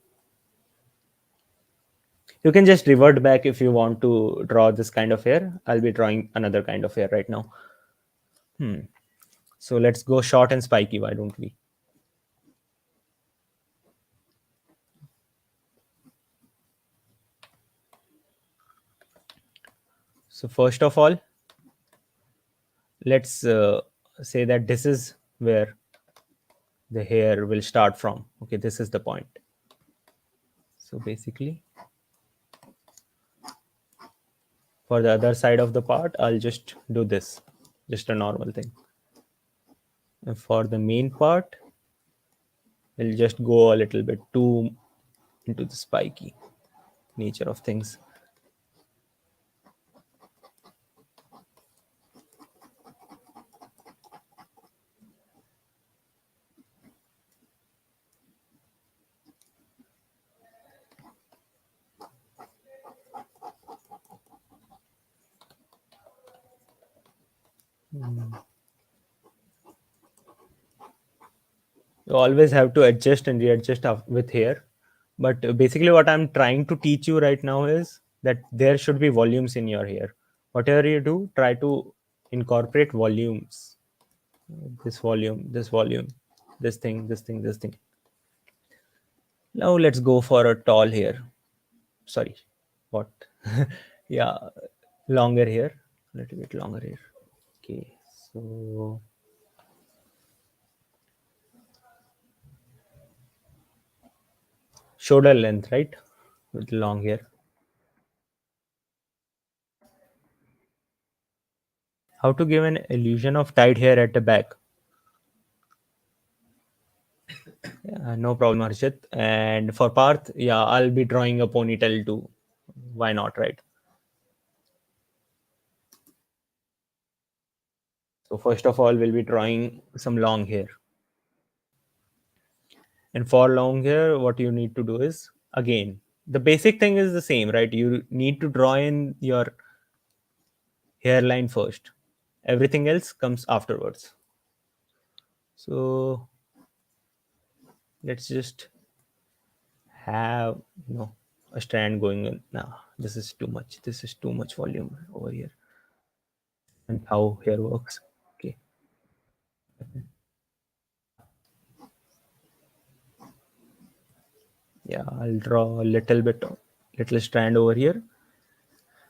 you can just revert back if you want to draw this kind of hair. I'll be drawing another kind of hair right now. So let's go short and spiky, why don't we? So first of all, let's say that this is where the hair will start from. Okay, this is the point. So basically, for the other side of the part, I'll just do this, just a normal thing. And for the main part, we'll just go a little bit too into the spiky nature of things. You always have to adjust and readjust with hair. But basically, what I'm trying to teach you right now is that there should be volumes in your hair. Whatever you do, try to incorporate volumes. This volume, this volume, this thing, this thing, this thing. Now let's go for a tall hair. Sorry, what? Yeah, longer hair, a little bit longer hair. Okay, so shoulder length, right? With long hair. How to give an illusion of tied hair at the back? Yeah, no problem, Harshit. And for Parth, yeah, I'll be drawing a ponytail too. Why not, right? So first of all, we'll be drawing some long hair. And for long hair, what you need to do is, again, the basic thing is the same, right? You need to draw in your hairline first. Everything else comes afterwards. So let's just have, you know, a strand going in. Now, this is too much. This is too much volume over here. And how hair works. Yeah, I'll draw a little bit, little strand over here.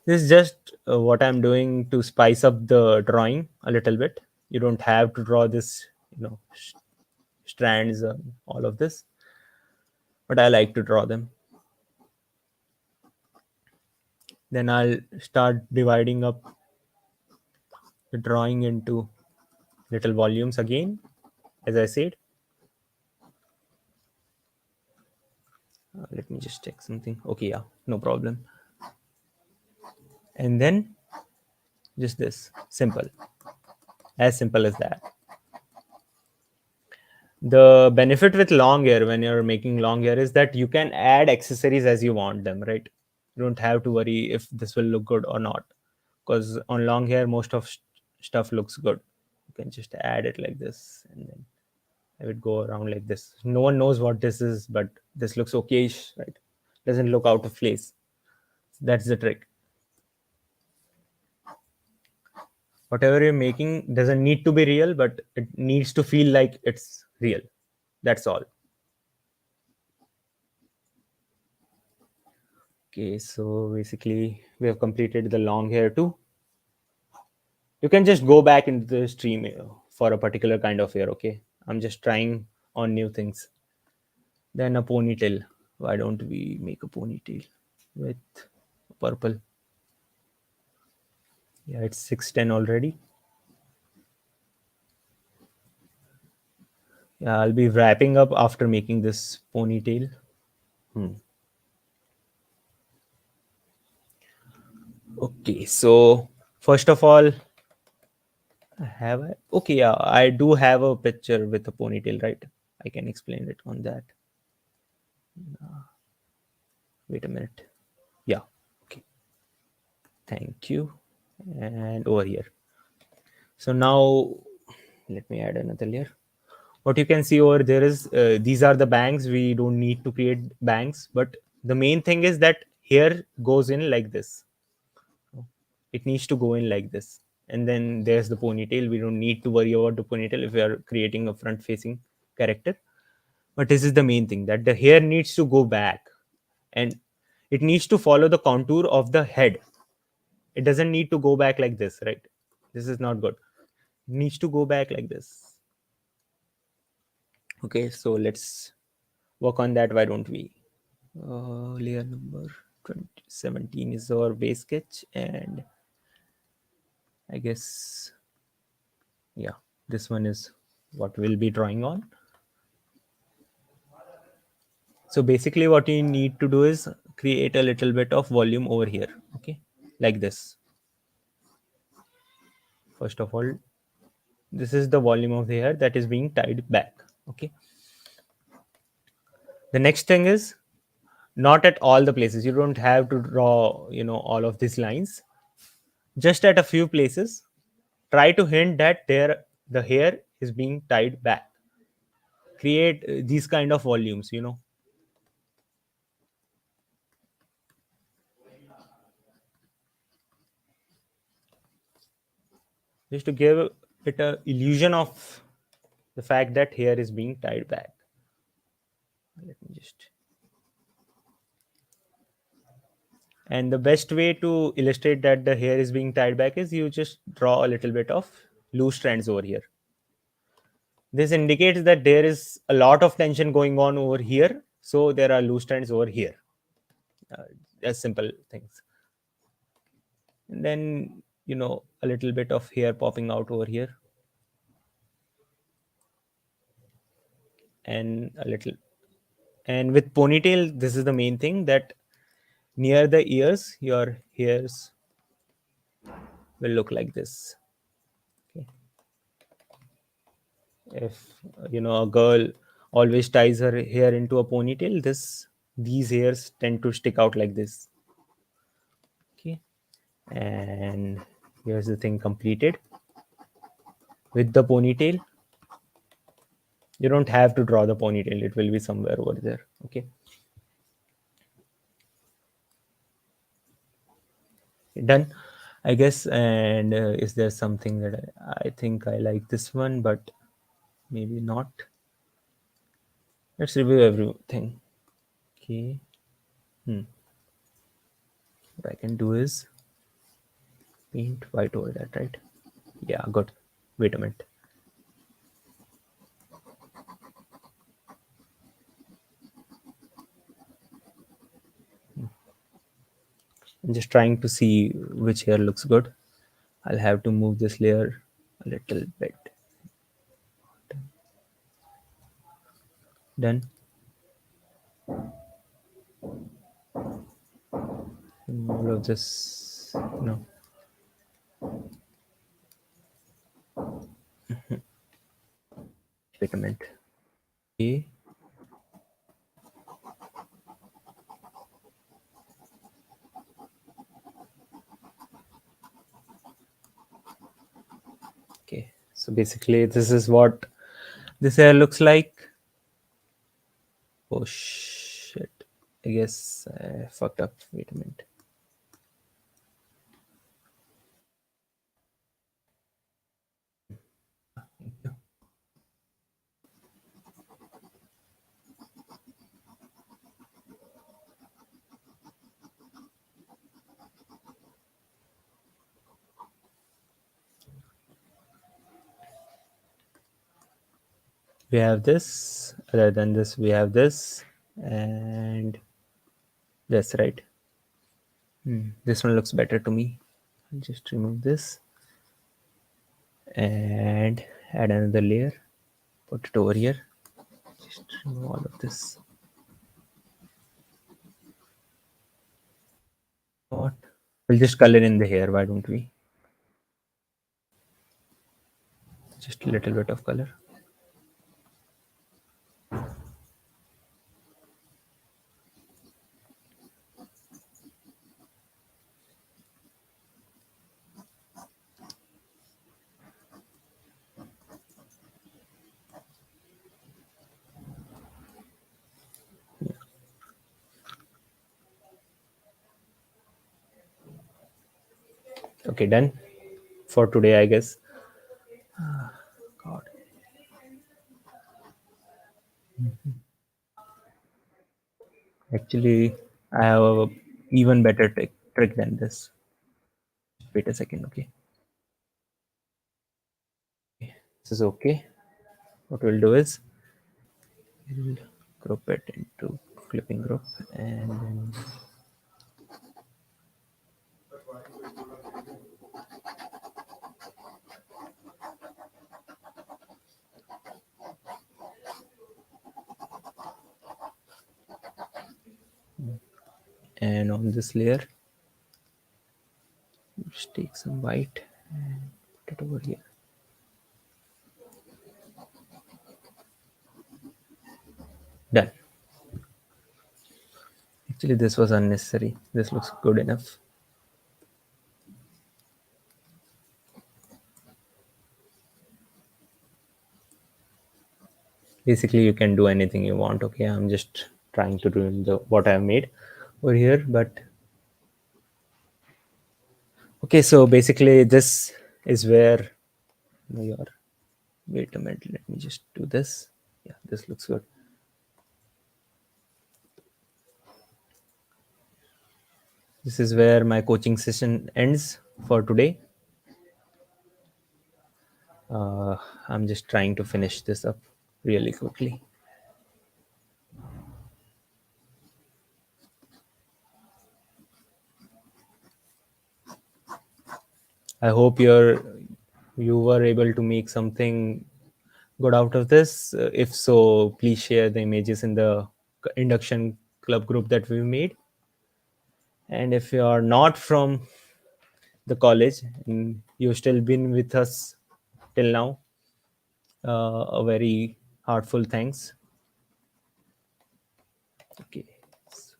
This is just what I'm doing to spice up the drawing a little bit. You don't have to draw this, strands, all of this, but I like to draw them. Then I'll start dividing up the drawing into little volumes again, as I said. Let me just check something. Okay, yeah, no problem. And then just this, simple as that. The benefit with long hair when you're making long hair is that you can add accessories as you want them, right? You don't have to worry if this will look good or not, because on long hair most of stuff looks good. You can just add it like this, and then I would go around like this. No one knows what this is, but this looks okayish, right? Doesn't look out of place. That's the trick. Whatever you're making doesn't need to be real, but it needs to feel like it's real. That's all. Okay, so basically we have completed the long hair too. You can just go back into the stream for a particular kind of hair. Okay, I'm just trying on new things. Then a ponytail. Why don't we make a ponytail with purple? Yeah, it's 610 already. Yeah, I'll be wrapping up after making this ponytail. Okay, so first of all, have I? Okay, yeah, I do have a picture with a ponytail, right? I can explain it on that. Wait a minute. Yeah, okay, thank you. And over here. So now let me add another layer. What you can see over there is these are the bangs. We don't need to create bangs, but the main thing is that hair goes in like this. It needs to go in like this. And then there's the ponytail. We don't need to worry about the ponytail if we are creating a front facing character. But this is the main thing, that the hair needs to go back and it needs to follow the contour of the head. It doesn't need to go back like this, right? This is not good. It needs to go back like this. Okay, so let's work on that. Why don't we? Layer number 2017 is our base sketch, and I guess, yeah, this one is what we'll be drawing on. So basically what you need to do is create a little bit of volume over here, okay, like this. First of all, this is the volume of the hair that is being tied back, okay. The next thing is, not at all the places. You don't have to draw, all of these lines. Just at a few places, try to hint that the hair is being tied back. Create these kind of volumes, just to give it a illusion of the fact that hair is being tied back. Let me just. And the best way to illustrate that the hair is being tied back is you just draw a little bit of loose strands over here. This indicates that there is a lot of tension going on over here, so there are loose strands over here. uh, as simple things. And then, a little bit of hair popping out over here, and a little. And with ponytail, this is the main thing, that near the ears your hairs will look like this. Okay. If a girl always ties her hair into a ponytail, these hairs tend to stick out like this. Okay. And here's the thing completed. With the ponytail, you don't have to draw the ponytail, it will be somewhere over there. Okay. Done, I guess. And is there something that I think I like this one, but maybe not. Let's review everything. Okay. Hmm. What I can do is paint white over that, right? Yeah, good. Wait a minute. I'm just trying to see which hair looks good. I'll have to move this layer a little bit. Done. All of this. No. Wait a minute. Okay. Okay. So basically, this is what this hair looks like. Oh shit. I guess I fucked up. Wait a minute. We have this. Other than this, we have this. And that's right. This one looks better to me. I'll just remove this and add another layer. Put it over here. Just remove all of this. What? We'll just color in the hair. Why don't we? Just a little bit of color. Okay, done for today, I guess. God. Actually, I have a even better trick than this. Wait a second, okay? This is okay. What we'll do is we'll group it into clipping group and then and on this layer just take some white and put it over here. Done. Actually, this was unnecessary. This looks good enough. Basically, you can do anything you want. Okay, I'm just trying to ruin the what I've made over here, but okay. So basically, this is where your wait a minute. Let me just do this. Yeah, this looks good. This is where my coaching session ends for today. Uh, I'm just trying to finish this up really quickly. I hope you were able to make something good out of this. If so, please share the images in the induction club group that we've made. And if you are not from the college and you've still been with us till now, a very heartful thanks. Okay. So,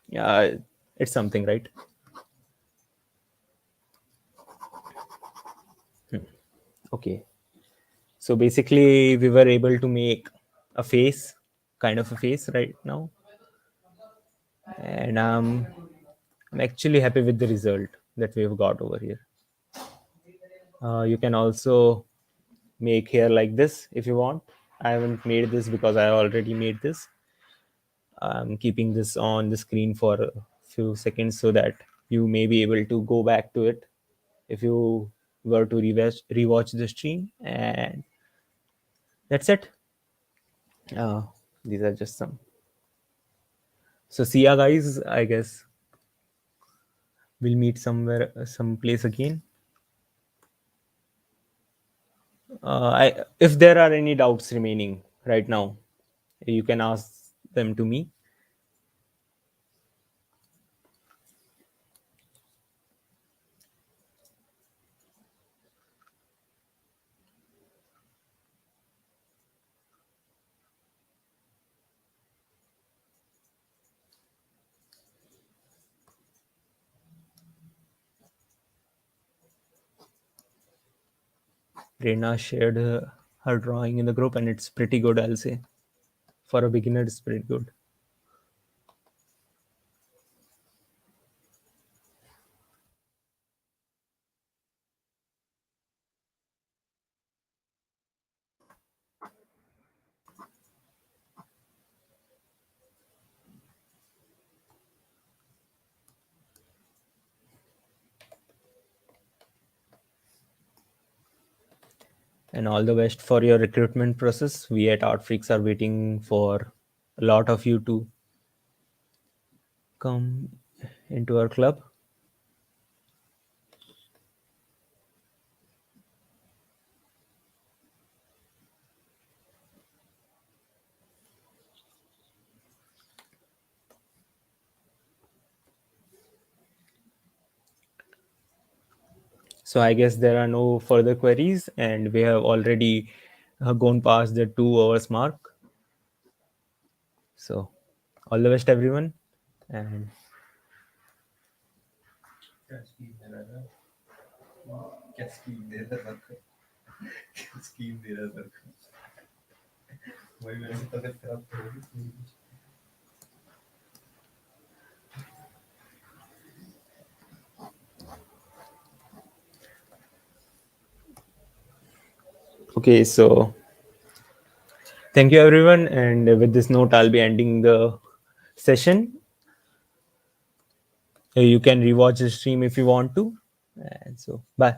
yeah, it's something, right? Okay. So basically, we were able to make a face, kind of a face right now. And I'm actually happy with the result that we've got over here. You can also make hair like this if you want. I haven't made this because I already made this. I'm keeping this on the screen for a few seconds so that you may be able to go back to it if you were to rewatch the stream. And that's it. uh, these are just some. So see ya guys, I guess we'll meet somewhere, some place again. If there are any doubts remaining right now, you can ask them to me. Prerna shared her drawing in the group, and it's pretty good, I'll say. For a beginner, it's pretty good. And all the best for your recruitment process. We at Artfreaks are waiting for a lot of you to come into our club. So I guess there are no further queries, and we have already gone past the 2 hours mark. So all the best, everyone. And okay, so thank you, everyone. And with this note, I'll be ending the session. You can rewatch the stream if you want to. And so, bye.